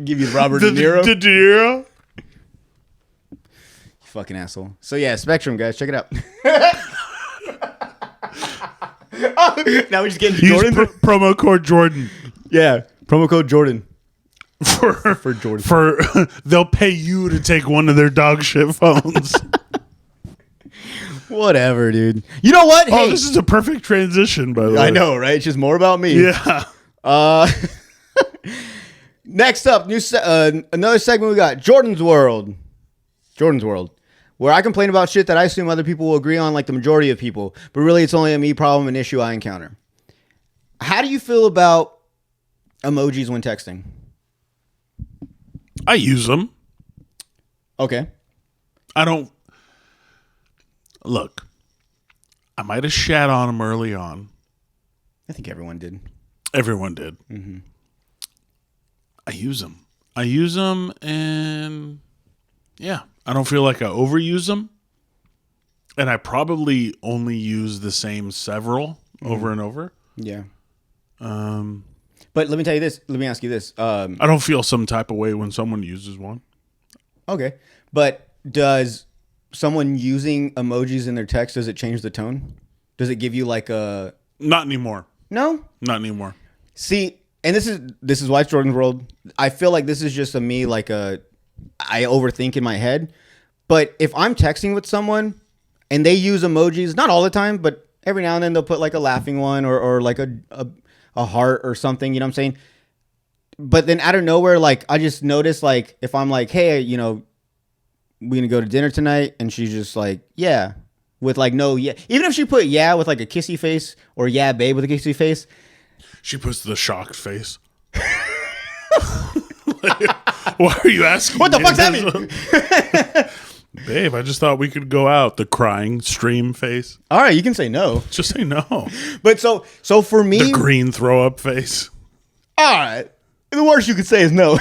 Speaker 2: Give you Robert De Niro.
Speaker 1: De Niro?
Speaker 2: You fucking asshole. So yeah, Spectrum, guys. Check it out. Now we just getting Jordan.
Speaker 1: Promo code Jordan.
Speaker 2: Yeah. Promo code Jordan.
Speaker 1: For Jordan. They'll pay you to take one of their dog shit phones.
Speaker 2: Whatever, dude. You know what?
Speaker 1: Hey, this is a perfect transition, by the way.
Speaker 2: I know, right? It's just more about me.
Speaker 1: Yeah.
Speaker 2: Next up, another segment we got. Jordan's World. Jordan's World. Where I complain about shit that I assume other people will agree on, like the majority of people. But really, it's only a me problem, an issue I encounter. How do you feel about emojis when texting?
Speaker 1: I use them.
Speaker 2: Okay.
Speaker 1: I don't. Look, I might have shat on them early on.
Speaker 2: I think everyone did.
Speaker 1: Everyone did. Mm-hmm. I use them. And yeah, I don't feel like I overuse them. And I probably only use the same several over and over.
Speaker 2: Yeah. But let me tell you this. Let me ask you this.
Speaker 1: I don't feel some type of way when someone uses one.
Speaker 2: Okay. But does someone using emojis in their text, does it change the tone? Does it give you like a...
Speaker 1: Not anymore.
Speaker 2: No?
Speaker 1: Not anymore.
Speaker 2: See, and this is why it's Jordan's World. I feel like this is just I overthink in my head. But if I'm texting with someone and they use emojis, not all the time, but every now and then they'll put like a laughing one or like a heart or something, you know what I'm saying? But then out of nowhere, like I just notice, like if I'm like, hey, you know, we gonna go to dinner tonight, and she's just like, yeah, with like no, yeah. Even if she put yeah with like a kissy face or yeah, babe with a kissy face,
Speaker 1: she puts the shocked face. Like, why are you asking?
Speaker 2: What the fuck's that mean?
Speaker 1: Babe, I just thought we could go out. The crying stream face.
Speaker 2: All right, you can say no.
Speaker 1: Just say no.
Speaker 2: But so for me,
Speaker 1: the green throw up face.
Speaker 2: All right, the worst you could say is no.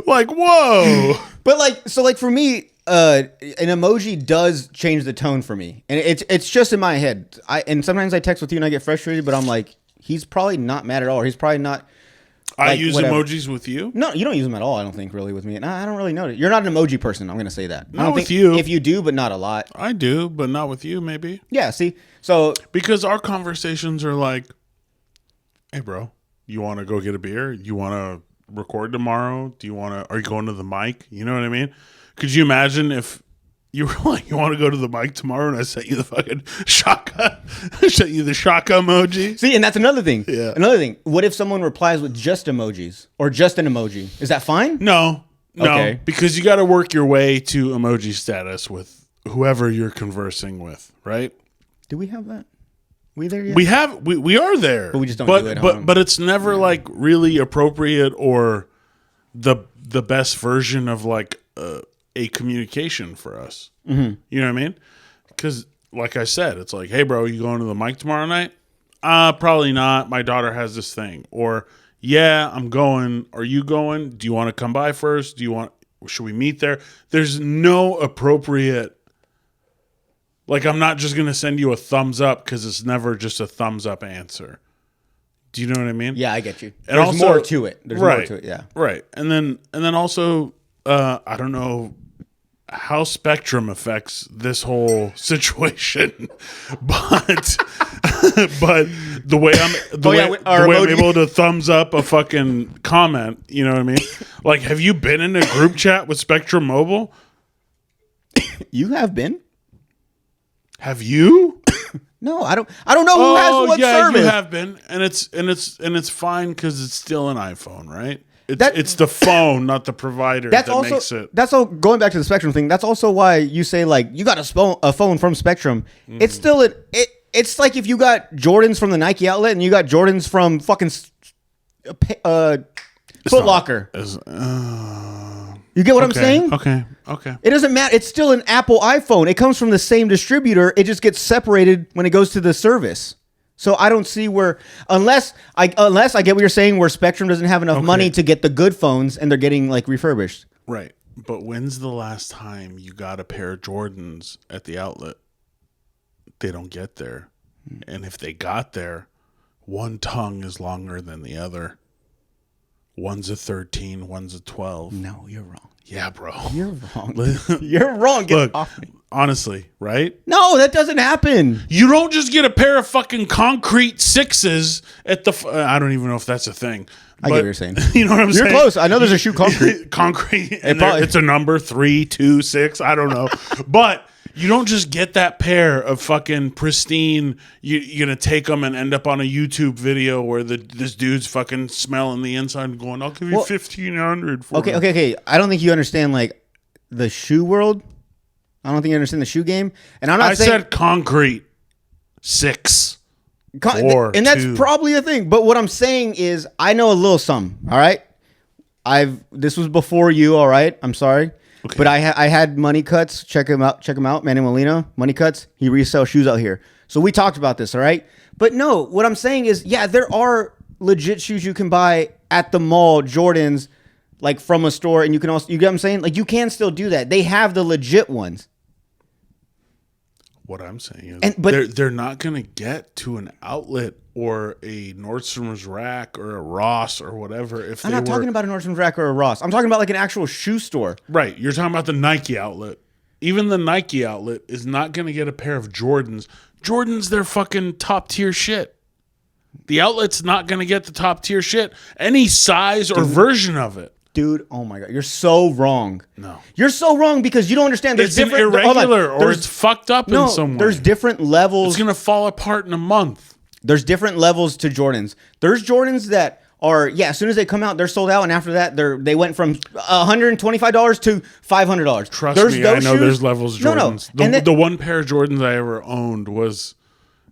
Speaker 1: Like, whoa.
Speaker 2: But like for me, an emoji does change the tone for me, and it's just in my head. And sometimes I text with you and I get frustrated, but I'm like, he's probably not mad at all. Or he's probably not.
Speaker 1: I use emojis with you?
Speaker 2: No, you don't use them at all, I don't think, really, with me. And I don't really know it. You're not an emoji person, I'm going to say that.
Speaker 1: Not with you.
Speaker 2: If you do, but not a lot.
Speaker 1: I do, but not with you, maybe.
Speaker 2: Yeah, see? So...
Speaker 1: Because our conversations are like, hey, bro, you want to go get a beer? You want to record tomorrow? Are you going to the mic? You know what I mean? Could you imagine if you were like, you want to go to the mic tomorrow, and I sent you the fucking shaka? I sent you the shaka emoji.
Speaker 2: See, and that's another thing.
Speaker 1: Yeah.
Speaker 2: Another thing. What if someone replies with just emojis or just an emoji? Is that fine?
Speaker 1: No.
Speaker 2: Okay.
Speaker 1: Because you got to work your way to emoji status with whoever you're conversing with, right?
Speaker 2: Do we have that? We there yet?
Speaker 1: We are there,
Speaker 2: but we just don't do it.
Speaker 1: But it's never like really appropriate or the best version of like a communication for us. Mm-hmm. You know what I mean? Because like I said, it's like, hey, bro, you going to the mic tomorrow night? Probably not. My daughter has this thing. Or, yeah, I'm going. Are you going? Do you want to come by first? Should we meet there? There's no appropriate. Like, I'm not just going to send you a thumbs up because it's never just a thumbs up answer. Do you know what I mean?
Speaker 2: Yeah, I get you.
Speaker 1: And
Speaker 2: There's
Speaker 1: also,
Speaker 2: more to it. There's more to it, yeah.
Speaker 1: Right. And then also, I don't know how Spectrum affects this whole situation, but the way I'm able to thumbs up a fucking comment, you know what I mean? Like, have you been in a group chat with Spectrum Mobile?
Speaker 2: You have been?
Speaker 1: Have you?
Speaker 2: No, I don't know who has what service.
Speaker 1: You have been, and it's fine because it's still an iPhone, right? It's the phone, not the provider, makes it.
Speaker 2: That's all. Going back to the Spectrum thing, that's also why you say like you got a phone from Spectrum. Mm. It's still It's like if you got Jordans from the Nike outlet and you got Jordans from fucking Foot Locker. You get what I'm saying?
Speaker 1: Okay.
Speaker 2: It doesn't matter. It's still an Apple iPhone. It comes from the same distributor. It just gets separated when it goes to the service. So I don't see where, unless I get what you're saying, where Spectrum doesn't have enough money to get the good phones and they're getting like refurbished.
Speaker 1: Right. But when's the last time you got a pair of Jordans at the outlet? They don't get there. And if they got there, one tongue is longer than the other. One's a 13, one's a 12.
Speaker 2: No, you're wrong.
Speaker 1: Yeah, bro.
Speaker 2: You're wrong. You're wrong.
Speaker 1: Look, honestly, right?
Speaker 2: No, that doesn't happen.
Speaker 1: You don't just get a pair of fucking concrete sixes at the... I don't even know if that's a thing.
Speaker 2: I get what you're saying.
Speaker 1: You know what I'm saying?
Speaker 2: You're close. I know there's a shoe concrete.
Speaker 1: Concrete. And it's a number 3, 2, 6. I don't know. But you don't just get that pair of fucking pristine... You're going to take them and end up on a YouTube video where this dude's fucking smelling the inside and going, I'll give you $1,500 for it.
Speaker 2: Okay. I don't think you understand like the shoe world. I don't think you understand the shoe game. And I'm not saying... I said
Speaker 1: concrete. 6. 4,
Speaker 2: and that's
Speaker 1: 2.
Speaker 2: probably a thing. But what I'm saying is I know a little something. All right. This was before you. All right. I'm sorry. Okay. But I had Money Cuts. Check him out. Manny Molina. Money Cuts. He resells shoes out here. So we talked about this. All right. But no, what I'm saying is, yeah, there are legit shoes you can buy at the mall, Jordans, like from a store. And you can also, you get what I'm saying? Like you can still do that. They have the legit ones.
Speaker 1: What I'm saying is they're not going to get to an outlet or a Nordstrom's Rack or a Ross or whatever.
Speaker 2: I'm not talking about a Nordstrom's Rack or a Ross. I'm talking about like an actual shoe store.
Speaker 1: Right. You're talking about the Nike outlet. Even the Nike outlet is not going to get a pair of Jordans. Jordans, they're fucking top tier shit. The outlet's not going to get the top tier shit. Any size or version of it.
Speaker 2: Dude, oh my God. You're so wrong.
Speaker 1: No.
Speaker 2: You're so wrong because you don't understand.
Speaker 1: It's irregular or it's fucked up in some way.
Speaker 2: There's different levels.
Speaker 1: It's going to fall apart in a month.
Speaker 2: There's different levels to Jordans. There's Jordans that are, as soon as they come out, they're sold out. And after that, they went from $125 to $500.
Speaker 1: Trust me, I know there's levels of Jordans. No. The one pair of Jordans I ever owned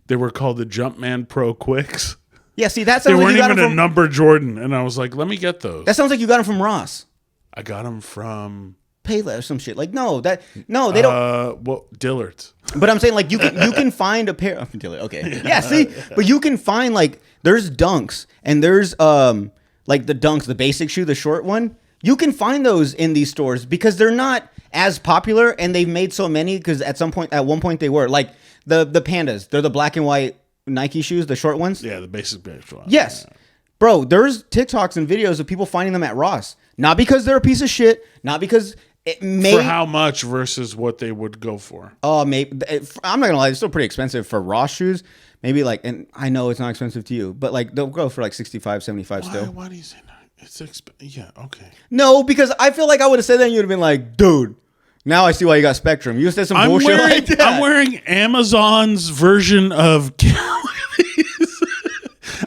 Speaker 1: they were called the Jumpman Pro Quicks.
Speaker 2: Yeah, see, that sounds
Speaker 1: like
Speaker 2: you got them from...
Speaker 1: They weren't even a number Jordan. And I was like, let me get those.
Speaker 2: That sounds like you got them from Ross.
Speaker 1: I got them from...
Speaker 2: Payless or some shit. Like, no, they don't...
Speaker 1: Dillard's.
Speaker 2: But I'm saying, like, you can find a pair... of Dillard, okay. Yeah, see? But you can find, like, there's Dunks. And there's, like, the Dunks, the basic shoe, the short one. You can find those in these stores because they're not as popular. And they've made so many because at one point they were. Like, the Pandas. They're the black and white... Nike shoes, the short ones?
Speaker 1: Yeah, the basic ones.
Speaker 2: Yes. Yeah. Bro, there's TikToks and videos of people finding them at Ross. Not because they're a piece of shit, not because it may...
Speaker 1: For how much versus what they would go for?
Speaker 2: Oh, maybe. I'm not going to lie, it's still pretty expensive for Ross shoes. Maybe like, and I know it's not expensive to you, but like they'll go for like 65, 75 still.
Speaker 1: Why do you say that? It's yeah, okay.
Speaker 2: No, because I feel like I would have said that and you would have been like, dude... Now I see why you got Spectrum. You said some bullshit like that.
Speaker 1: I'm wearing Amazon's version of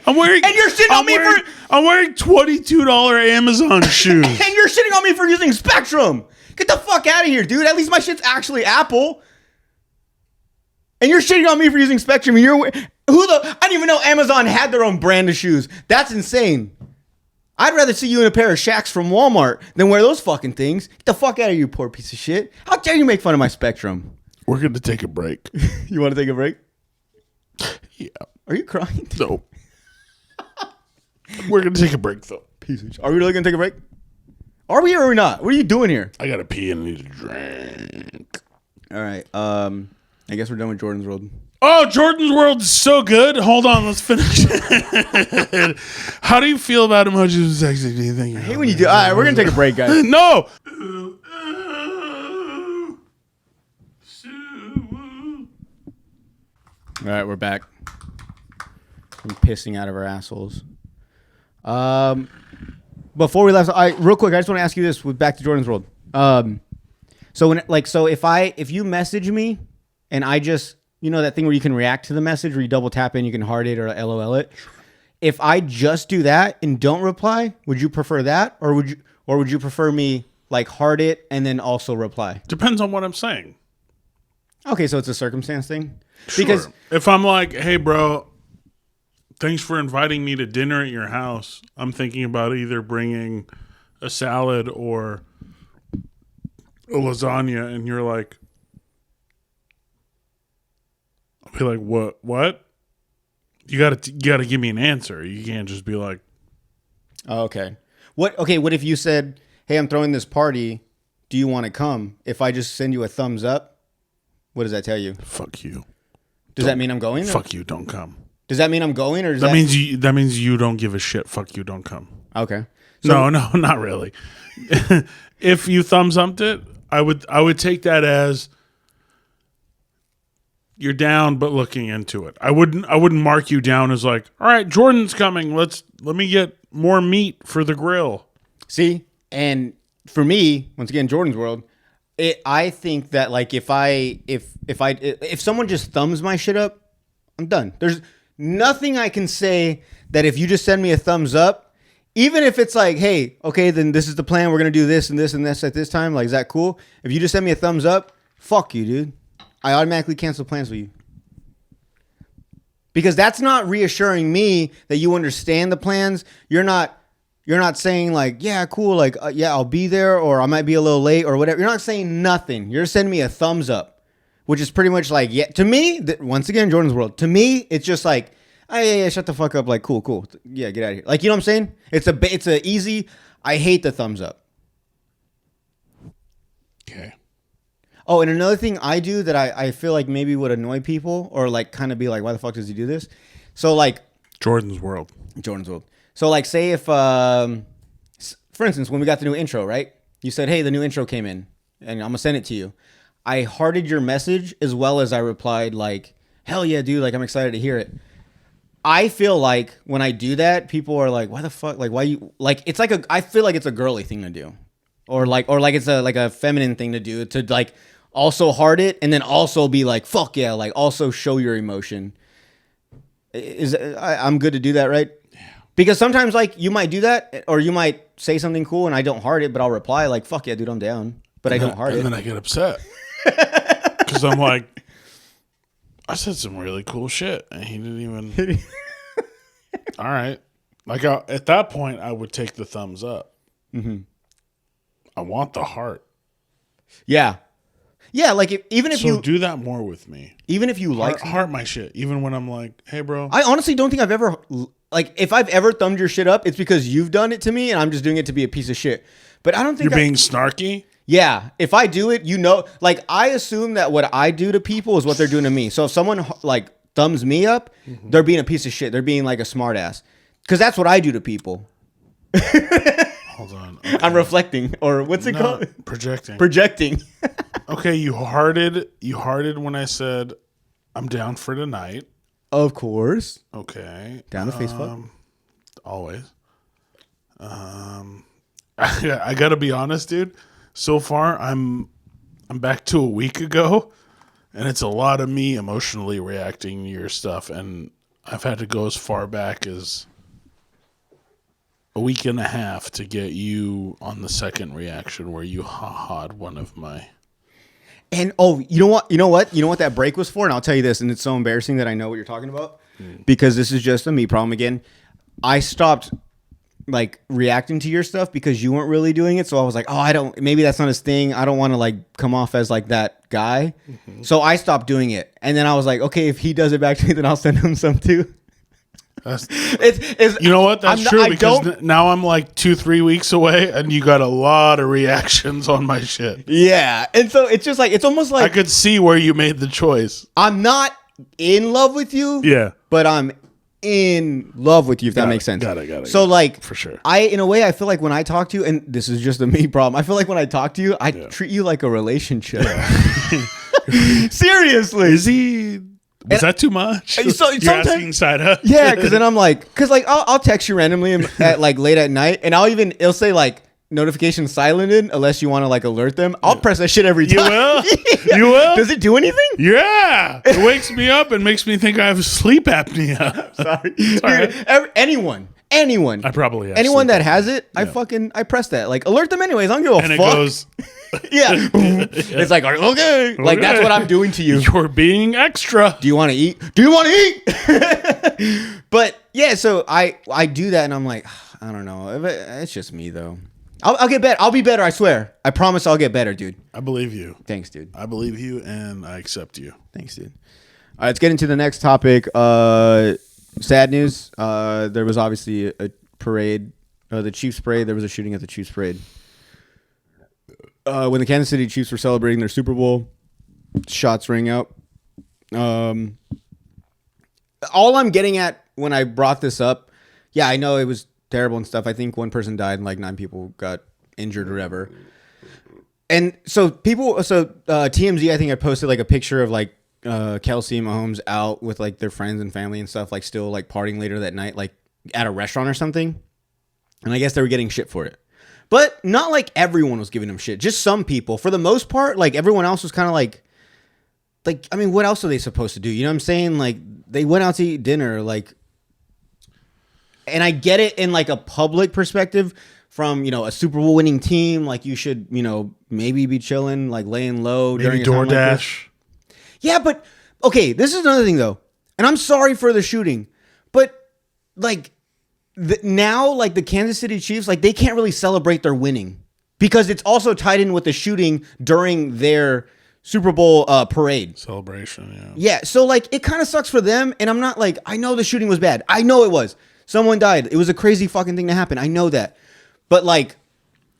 Speaker 1: I'm wearing $22 Amazon shoes.
Speaker 2: And you're shitting on me for using Spectrum. Get the fuck out of here, dude. At least my shit's actually Apple. And you're shitting on me for using Spectrum. And I didn't even know Amazon had their own brand of shoes. That's insane. I'd rather see you in a pair of Shacks from Walmart than wear those fucking things. Get the fuck out of here, you poor piece of shit. How dare you make fun of my Spectrum?
Speaker 1: We're going to take a break.
Speaker 2: You want to take a break?
Speaker 1: Yeah.
Speaker 2: Are you crying?
Speaker 1: No. We're going to take a break, though.
Speaker 2: Piece of shit. Are we really going to take a break? Are we or are we not? What are you doing here?
Speaker 1: I got to pee and need a drink.
Speaker 2: All right. I guess we're done with Jordan's World.
Speaker 1: Oh, Jordan's World is so good. Hold on, let's finish. How do you feel about emojis and sexy? Do you think?
Speaker 2: I hate when you do. All right, we're gonna take a break, guys.
Speaker 1: No.
Speaker 2: All right, we're back. I'm pissing out of our assholes. Before we left, real quick, I just want to ask you this. With back to Jordan's World. So if you message me, and I just. You know that thing where you can react to the message where you double tap in, you can heart it or LOL it. If I just do that and don't reply, would you prefer that, or would you prefer me like heart it and then also reply?
Speaker 1: Depends on what I'm saying.
Speaker 2: Okay, so it's a circumstance thing.
Speaker 1: Sure.
Speaker 2: Because
Speaker 1: if I'm like, hey, bro, thanks for inviting me to dinner at your house. I'm thinking about either bringing a salad or a lasagna, and you're like, I'll be like, what? You gotta give me an answer. You can't just be like,
Speaker 2: oh, okay. What if you said, hey, I'm throwing this party. Do you want to come? If I just send you a thumbs up, what does that tell you?
Speaker 1: fuck you.
Speaker 2: Does that mean I'm going?
Speaker 1: Fuck you, don't come.
Speaker 2: Does that mean I'm going, or
Speaker 1: That means you don't give a shit. Fuck you, don't come.
Speaker 2: Okay.
Speaker 1: No, not really. If you thumbs upped it, I would take that as you're down but looking into it. I wouldn't mark you down as like, all right, Jordan's coming. Let me get more meat for the grill.
Speaker 2: See, and for me, once again, Jordan's world, I think that like if someone just thumbs my shit up, I'm done. There's nothing I can say that if you just send me a thumbs up, even if it's like, hey, okay, then this is the plan. We're going to do this and this and this at this time. Like, is that cool? If you just send me a thumbs up, fuck you, dude. I automatically cancel plans with you. Because that's not reassuring me that you understand the plans. You're not saying like, yeah, cool. Like, yeah, I'll be there, or I might be a little late or whatever. You're not saying nothing. You're sending me a thumbs up, which is pretty much like, yeah, to me, once again, Jordan's world, to me, it's just like, oh, yeah, shut the fuck up. Like, cool. Yeah, get out of here. Like, you know what I'm saying? It's a easy, I hate the thumbs up.
Speaker 1: Okay.
Speaker 2: Oh, and another thing I do that I feel like maybe would annoy people or like kind of be like, why the fuck does he do this? So like.
Speaker 1: Jordan's world.
Speaker 2: So like say if, for instance, when we got the new intro, right? You said, hey, the new intro came in and I'm going to send it to you. I hearted your message as well as I replied like, hell yeah, dude. Like, I'm excited to hear it. I feel like when I do that, people are like, why the fuck? Like, why you like, it's like I feel like it's a girly thing to do or like it's a feminine thing to do to like also heart it and then also be like, fuck yeah. Like also show your emotion. I'm good to do that, right? Because sometimes, like, you might do that, or you might say something cool, and I don't heart it, but I'll reply, like, fuck yeah, dude, I'm down. But I don't heart it.
Speaker 1: And then I get upset. Because I'm like, I said some really cool shit, and he didn't even... All right. Like, at that point, I would take the thumbs up. Mm-hmm. I want the heart.
Speaker 2: Yeah. Yeah, like, even if you...
Speaker 1: So do that more with me.
Speaker 2: Even if you like...
Speaker 1: Heart my shit. Even when I'm like, hey, bro.
Speaker 2: I honestly don't think I've ever... Like, if I've ever thumbed your shit up, it's because you've done it to me, and I'm just doing it to be a piece of shit. But I don't think
Speaker 1: you're being snarky?
Speaker 2: Yeah. If I do it, you know... Like, I assume that what I do to people is what they're doing to me. So if someone, like, thumbs me up, they're being a piece of shit. They're being, like, a smart ass. Because that's what I do to people.
Speaker 1: Hold on. Okay.
Speaker 2: I'm reflecting. Or what's it called?
Speaker 1: Projecting. Okay, you hearted when I said, I'm down for tonight.
Speaker 2: Of course.
Speaker 1: Okay.
Speaker 2: Down to Facebook.
Speaker 1: Always. I gotta be honest, dude. So far, I'm back to a week ago, and it's a lot of me emotionally reacting to your stuff, and I've had to go as far back as a week and a half to get you on the second reaction where you ha-ha'd one of my...
Speaker 2: And you know what that break was for? And I'll tell you this, and it's so embarrassing that I know what you're talking about because this is just a me problem again. I stopped like reacting to your stuff because you weren't really doing it. So I was like, maybe that's not his thing. I don't want to like come off as like that guy. Mm-hmm. So I stopped doing it. And then I was like, okay, if he does it back to me, then I'll send him some too.
Speaker 1: You know what? That's true because now I'm like 2-3 weeks away and you got a lot of reactions on my shit.
Speaker 2: Yeah. And so it's just like, it's almost like
Speaker 1: I could see where you made the choice.
Speaker 2: I'm not in love with you.
Speaker 1: Yeah.
Speaker 2: But I'm in love with you, if that makes sense.
Speaker 1: Got it.
Speaker 2: So like,
Speaker 1: for sure.
Speaker 2: In a way, I feel like when I talk to you, and this is just a me problem, I feel like when I talk to you, I treat you like a relationship. Yeah. Seriously.
Speaker 1: Is he... Was that too much?
Speaker 2: So,
Speaker 1: you're asking side up?
Speaker 2: Yeah, because then I'm like, I'll text you randomly at like late at night, and it'll say like notification silenced unless you want to like alert them. I'll press that shit every time.
Speaker 1: You will?
Speaker 2: Yeah.
Speaker 1: You will?
Speaker 2: Does it do anything?
Speaker 1: Yeah. It wakes me up and makes me think I have sleep apnea.
Speaker 2: Sorry. Dude, anyone anyone.
Speaker 1: I probably have
Speaker 2: anyone
Speaker 1: sleep
Speaker 2: that has it.
Speaker 1: Yeah.
Speaker 2: I press that. Like alert them anyways. I don't give a
Speaker 1: And it
Speaker 2: fuck.
Speaker 1: goes,
Speaker 2: Yeah. It's like okay. Like that's what I'm doing to you.
Speaker 1: you're being extra.
Speaker 2: Do you want to eat? Do you want to eat? But yeah, so I do that and I'm like, I don't know. It's just me though. I'll get better. I'll be better. I swear. I promise I'll get better, dude.
Speaker 1: I believe you.
Speaker 2: Thanks, dude.
Speaker 1: I believe you, and I accept you.
Speaker 2: Thanks, dude. All right, let's get into the next topic. Sad news. There was obviously a parade, the Chiefs parade. There was a shooting at the Chiefs parade. When the Kansas City Chiefs were celebrating their Super Bowl, shots rang out. All I'm getting at when I brought this up, yeah, I know it was terrible and stuff. I think one person died and like 9 people got injured or whatever. And so TMZ, I think I posted like a picture of like Kelsey and Mahomes out with like their friends and family and stuff, like still like partying later that night, like at a restaurant or something. And I guess they were getting shit for it. But not like everyone was giving them shit. Just some people. For the most part, like everyone else was kind of like, I mean, what else are they supposed to do? You know what I'm saying? Like they went out to eat dinner, like, and I get it in like a public perspective from, you know, a Super Bowl winning team. Like you should, you know, maybe be chilling, like laying low
Speaker 1: Maybe
Speaker 2: during a time like this.
Speaker 1: DoorDash.
Speaker 2: Yeah, but okay, this is another thing though. And I'm sorry for the shooting, but like now, like the Kansas City Chiefs, like they can't really celebrate their winning because it's also tied in with the shooting during their Super Bowl parade
Speaker 1: Celebration, yeah.
Speaker 2: Yeah, so like it kind of sucks for them. And I'm not like, I know the shooting was bad. I know it was. Someone died. It was a crazy fucking thing to happen. I know that. But like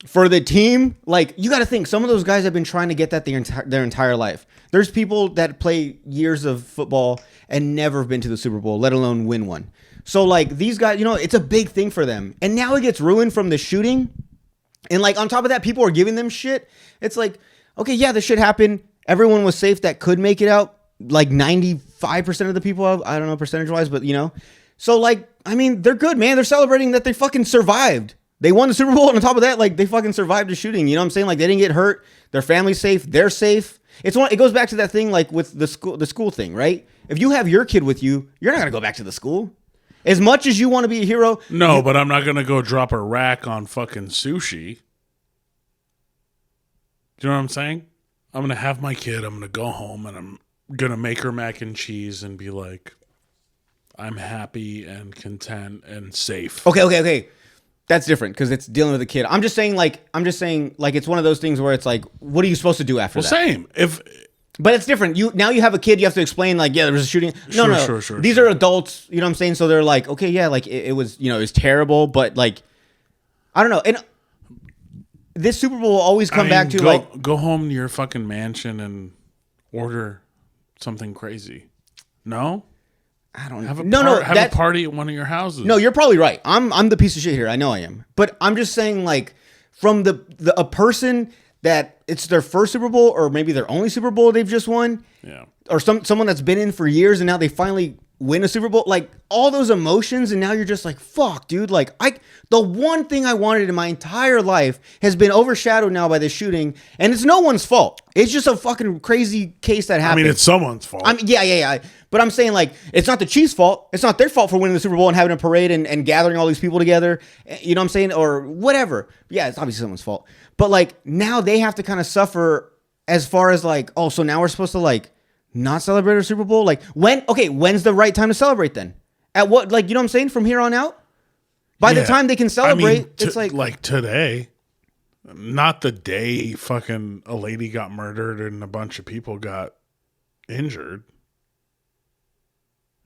Speaker 2: for the team, like you got to think some of those guys have been trying to get that their entire life. There's people that play years of football and never have been to the Super Bowl, let alone win one. So like these guys, you know, it's a big thing for them. And now it gets ruined from the shooting. And like on top of that, people are giving them shit. It's like, okay, yeah, this shit happened. Everyone was safe that could make it out. Like 95% of the people, I don't know percentage wise, but you know. So like, I mean, they're good, man. They're celebrating that they fucking survived. They won the Super Bowl, and on top of that, like they fucking survived the shooting. You know what I'm saying? Like they didn't get hurt. Their family's safe. They're safe. It goes back to that thing like with the school thing, right? If you have your kid with you, you're not gonna go back to the school. As much as you want to be a hero.
Speaker 1: No, but I'm not gonna go drop a rack on fucking sushi. Do you know what I'm saying? I'm gonna have my kid. I'm gonna go home and I'm gonna make her mac and cheese and be like, I'm happy and content and safe.
Speaker 2: Okay. That's different because it's dealing with a kid. I'm just saying like it's one of those things where it's like, what are you supposed to do after that?
Speaker 1: Same.
Speaker 2: But it's different. You have a kid, you have to explain like, yeah, there was a shooting.
Speaker 1: Sure.
Speaker 2: These are adults, you know what I'm saying? So they're like, okay, yeah, like it was, you know, it was terrible, but like, I don't know. And this Super Bowl will always come back to
Speaker 1: go home to your fucking mansion and order something crazy. No?
Speaker 2: I don't
Speaker 1: have
Speaker 2: a
Speaker 1: party at one of your houses.
Speaker 2: No, you're probably right. I'm the piece of shit here. I know I am. But I'm just saying like from a person that it's their first Super Bowl or maybe their only Super Bowl they've just won.
Speaker 1: Yeah.
Speaker 2: Or someone that's been in for years and now they finally win a Super Bowl, like all those emotions, and now you're just like, fuck, dude. Like the one thing I wanted in my entire life has been overshadowed now by this shooting, and it's no one's fault. It's just a fucking crazy case that happened.
Speaker 1: I mean, it's someone's fault.
Speaker 2: I mean, yeah. But I'm saying like, it's not the Chiefs' fault. It's not their fault for winning the Super Bowl and having a parade and gathering all these people together. You know what I'm saying? Or whatever. Yeah, it's obviously someone's fault. But like now they have to kind of suffer as far as like, oh, so now we're supposed to like not celebrate a Super Bowl? Like when's the right time to celebrate then? At what, like, you know what I'm saying? From here on out? By the time they can celebrate, it's like
Speaker 1: today, not the day fucking a lady got murdered and a bunch of people got injured.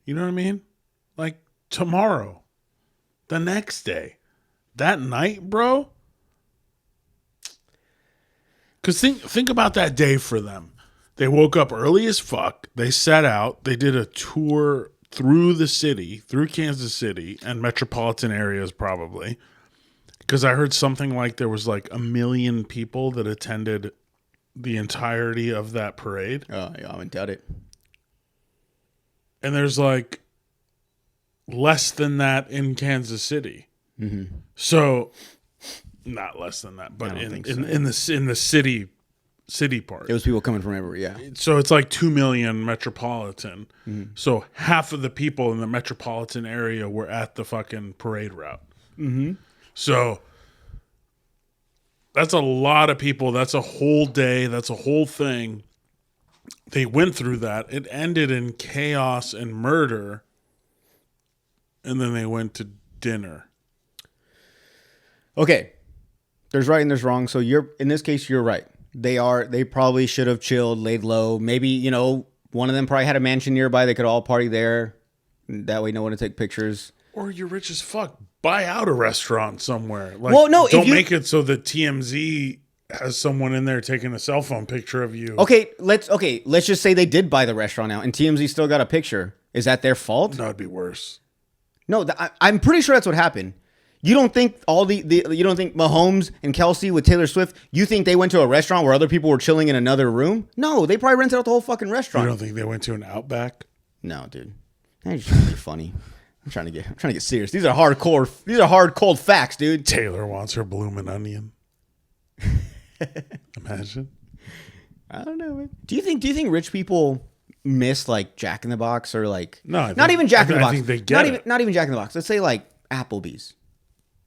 Speaker 1: You know what I mean? Like tomorrow, the next day, that night, bro. Because think about that day for them. They woke up early as fuck. They set out. They did a tour through the city, through Kansas City and metropolitan areas probably. Because I heard something like there was like 1 million people that attended the entirety of that parade.
Speaker 2: Oh, yeah, I wouldn't doubt it.
Speaker 1: And there's like less than that in Kansas City. Mm-hmm. So, not less than that, but in the city city part.
Speaker 2: It was people coming from everywhere. Yeah.
Speaker 1: So it's like 2 million metropolitan. So half of the people in the metropolitan area were at the fucking parade route. So that's a lot of people. That's a whole day. That's a whole thing. They went through that. It ended in chaos and murder. And then they went to dinner.
Speaker 2: Okay. There's right and there's wrong. So in this case, you're right. They probably should have chilled, laid low. Maybe, one of them probably had a mansion nearby. They could all party there. That way no one would take pictures.
Speaker 1: Or you're rich as fuck. Buy out a restaurant somewhere. Like,
Speaker 2: well, no,
Speaker 1: don't make it so that TMZ has someone in there taking a cell phone picture of you.
Speaker 2: Okay, let's just say they did buy the restaurant out and TMZ still got a picture. Is that their fault?
Speaker 1: No, it'd be worse.
Speaker 2: No, I'm pretty sure that's what happened. You don't think you don't think Mahomes and Kelsey with Taylor Swift, you think they went to a restaurant where other people were chilling in another room? No, they probably rented out the whole fucking restaurant.
Speaker 1: You don't think they went to an Outback?
Speaker 2: No, dude. I'm just trying to be funny. I'm trying to get serious. These are hard cold facts, dude.
Speaker 1: Taylor wants her bloomin' onion. Imagine.
Speaker 2: I don't know, man. Do you think rich people miss like Jack in the Box or like
Speaker 1: not
Speaker 2: even Jack in the Box?
Speaker 1: I think they get it.
Speaker 2: Not even Jack in the Box. Let's say like Applebee's.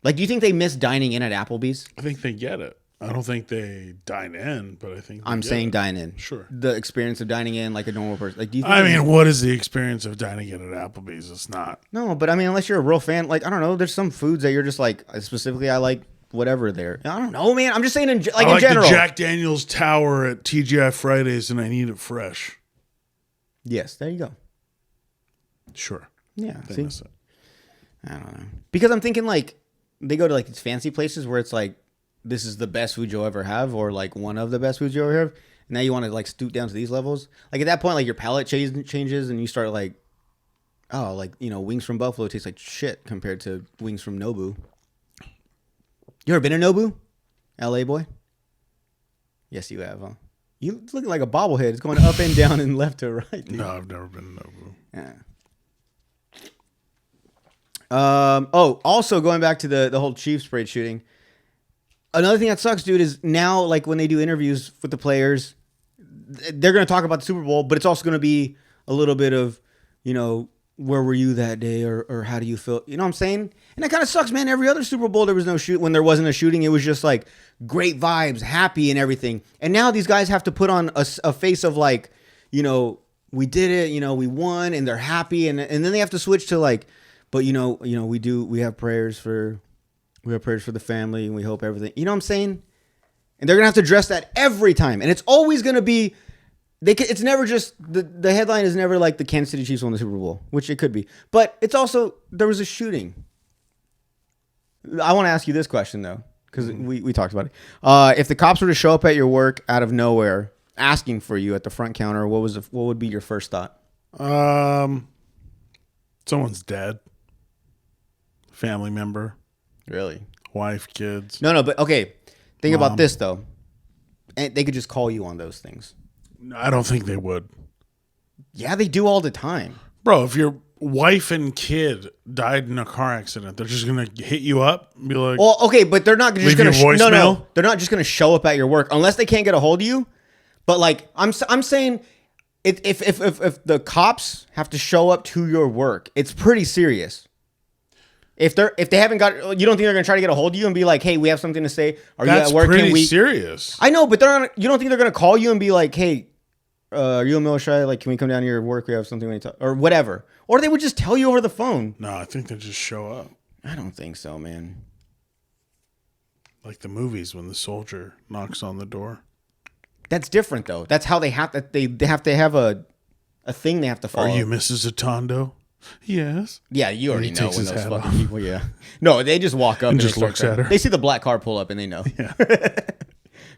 Speaker 2: Like, do you think they miss dining in at Applebee's?
Speaker 1: I think they get it. I don't think they dine in, but I think
Speaker 2: I'm saying dine in.
Speaker 1: Sure.
Speaker 2: The experience of dining in like a normal person. Like, do you think
Speaker 1: what is the experience of dining in at Applebee's? It's not.
Speaker 2: No, but I mean, unless you're a real fan, like, I don't know, there's some foods that you're just like, specifically I like whatever there. I don't know, man. I'm just saying in general.
Speaker 1: The Jack Daniel's Tower at TGI Fridays and I need it fresh.
Speaker 2: Yes, there you go.
Speaker 1: Sure.
Speaker 2: Yeah,
Speaker 1: They
Speaker 2: see?
Speaker 1: miss it.
Speaker 2: I don't know. Because I'm thinking like they go to like these fancy places where it's like this is the best food you'll ever have or like one of the best foods you'll ever have. And now you want to like stoop down to these levels. Like at that point, like your palate changes and you start like, oh, like, wings from Buffalo taste like shit compared to wings from Nobu. You ever been to Nobu? LA boy? Yes, you have, huh? You looking like a bobblehead. It's going up and down and left to right. Dude.
Speaker 1: No, I've never been to Nobu.
Speaker 2: Yeah. Also going back to the whole Chiefs parade shooting. Another thing that sucks, dude, is now like when they do interviews with the players, they're going to talk about the Super Bowl, but it's also going to be a little bit of, where were you that day or how do you feel? You know what I'm saying? And that kind of sucks, man. Every other Super Bowl, there was no shoot. When there wasn't a shooting, it was just like great vibes, happy and everything. And now these guys have to put on a face of like, we did it, we won and they're happy. And then they have to switch to like, but we have prayers for the family and we hope everything, you know what I'm saying? And they're going to have to address that every time. And it's always going to be, it's never just, the headline is never like the Kansas City Chiefs won the Super Bowl, which it could be. But it's also, there was a shooting. I want to ask you this question though, because we talked about it. If the cops were to show up at your work out of nowhere, asking for you at the front counter, what would be your first thought?
Speaker 1: Someone's dead. Family member.
Speaker 2: Really?
Speaker 1: Wife, kids.
Speaker 2: No, but okay. Think
Speaker 1: Mom.
Speaker 2: about this though. And they could just call you on those things.
Speaker 1: I don't think they would.
Speaker 2: Yeah, they do all the time.
Speaker 1: Bro, if your wife and kid died in a car accident, they're just going to hit you up and be like...
Speaker 2: Well, okay, but they're not just going to...
Speaker 1: No.
Speaker 2: They're not just going to show up at your work unless they can't get a hold of you. But like, I'm saying if the cops have to show up to your work, it's pretty serious. If they haven't got, you don't think they're gonna try to get a hold of you and be like, hey, we have something to say. Are you at work?
Speaker 1: That's pretty serious.
Speaker 2: I know, but you don't think they're gonna call you and be like, hey, are you Emil? Like, can we come down to your work? We have something we need to talk, or whatever. Or they would just tell you over the phone.
Speaker 1: No, I think they just show up.
Speaker 2: I don't think so, man.
Speaker 1: Like the movies when the soldier knocks on the door.
Speaker 2: That's different though. That's how they have to have a thing they have to follow.
Speaker 1: Are you Mrs. Atondo? Yes.
Speaker 2: Yeah, you already know when those fucking
Speaker 1: off.
Speaker 2: people. Yeah. No, they just walk up
Speaker 1: and just looks at her.
Speaker 2: They see the black car pull up and they know.
Speaker 1: Yeah.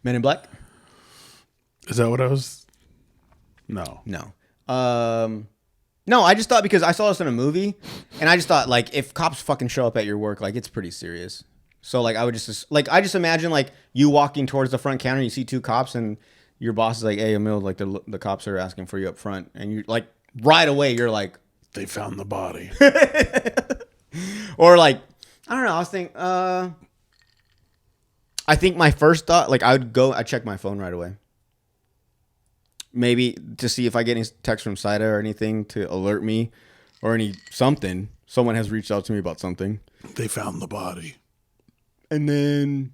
Speaker 2: Men in Black.
Speaker 1: Is that what I was? No.
Speaker 2: No. No, I just thought because I saw this in a movie, and I just thought like if cops fucking show up at your work, like it's pretty serious. So like I just imagine like you walking towards the front counter, and you see two cops, and your boss is like, "Hey, Emil, like the cops are asking for you up front," and you like right away you're like,
Speaker 1: they found the body.
Speaker 2: Or like, I don't know. I was thinking, I think my first thought, like I'd check my phone right away. maybe to see if I get any text from SIDA or anything to alert me or any something. Someone has reached out to me about something.
Speaker 1: They found the body.
Speaker 2: And then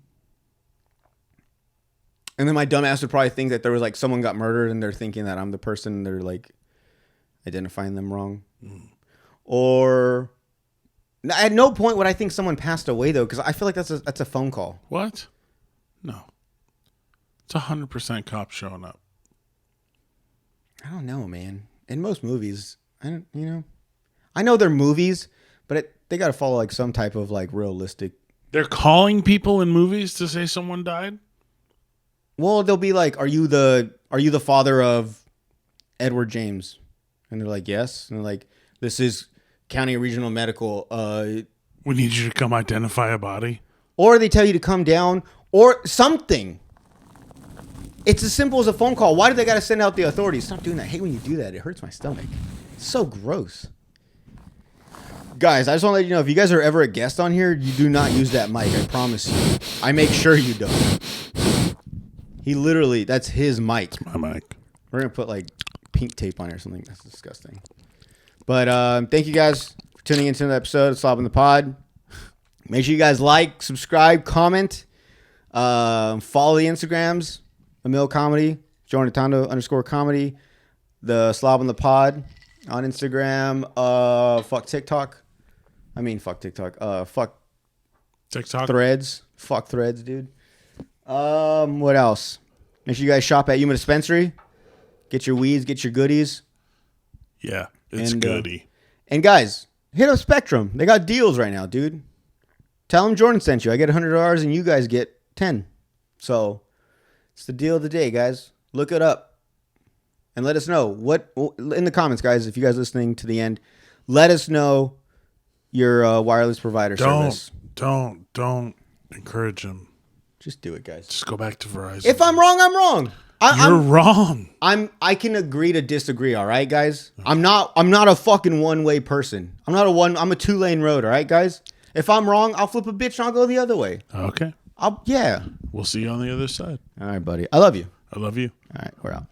Speaker 2: my dumb ass would probably think that there was like someone got murdered and they're thinking that I'm the person. They're like identifying them wrong. Or at no point would I think someone passed away though, because I feel like that's a phone call.
Speaker 1: What? No. It's 100% cops showing up.
Speaker 2: I don't know, man. In most movies, I know they're movies, but they got to follow like some type of like realistic.
Speaker 1: They're calling people in movies to say someone died?
Speaker 2: Well, they'll be like, are you the father of Edward James? And they're like, yes. And they're like, this is County Regional Medical.
Speaker 1: We need you to come identify a body.
Speaker 2: Or they tell you to come down or something. It's as simple as a phone call. Why do they got to send out the authorities? Stop doing that. I hate when you do that. It hurts my stomach. It's so gross. Guys, I just want to let you know, if you guys are ever a guest on here, you do not use that mic. I promise you. I make sure you don't. He literally, that's his mic.
Speaker 1: It's my mic.
Speaker 2: We're going to put like pink tape on it or something. That's disgusting. But thank you guys for tuning into the episode of Slob in the Pod. Make sure you guys like, subscribe, comment, follow the Instagrams, Emil Comedy, Jornatando_comedy, the Slob in the Pod on Instagram, fuck TikTok. Fuck
Speaker 1: TikTok.
Speaker 2: Threads. Fuck Threads, dude. What else? Make sure you guys shop at Yuma Dispensary. Get your weeds, get your goodies.
Speaker 1: Yeah, it's goody.
Speaker 2: And guys, hit up Spectrum. They got deals right now, dude. Tell them Jordan sent you. I get $100 and you guys get 10. So it's the deal of the day, guys. Look it up. And let us know what in the comments, guys, if you guys are listening to the end, let us know your wireless provider service.
Speaker 1: Don't encourage them.
Speaker 2: Just do it, guys.
Speaker 1: Just go back to Verizon.
Speaker 2: If I'm wrong, I'm wrong.
Speaker 1: You're wrong.
Speaker 2: I can agree to disagree, all right, guys? I'm not a fucking one-way person. I'm a two-lane road, all right, guys? If I'm wrong, I'll flip a bitch and I'll go the other way.
Speaker 1: Okay.
Speaker 2: Yeah.
Speaker 1: We'll see you on the other side.
Speaker 2: All right, buddy. I love you.
Speaker 1: I love you.
Speaker 2: All right, we're out.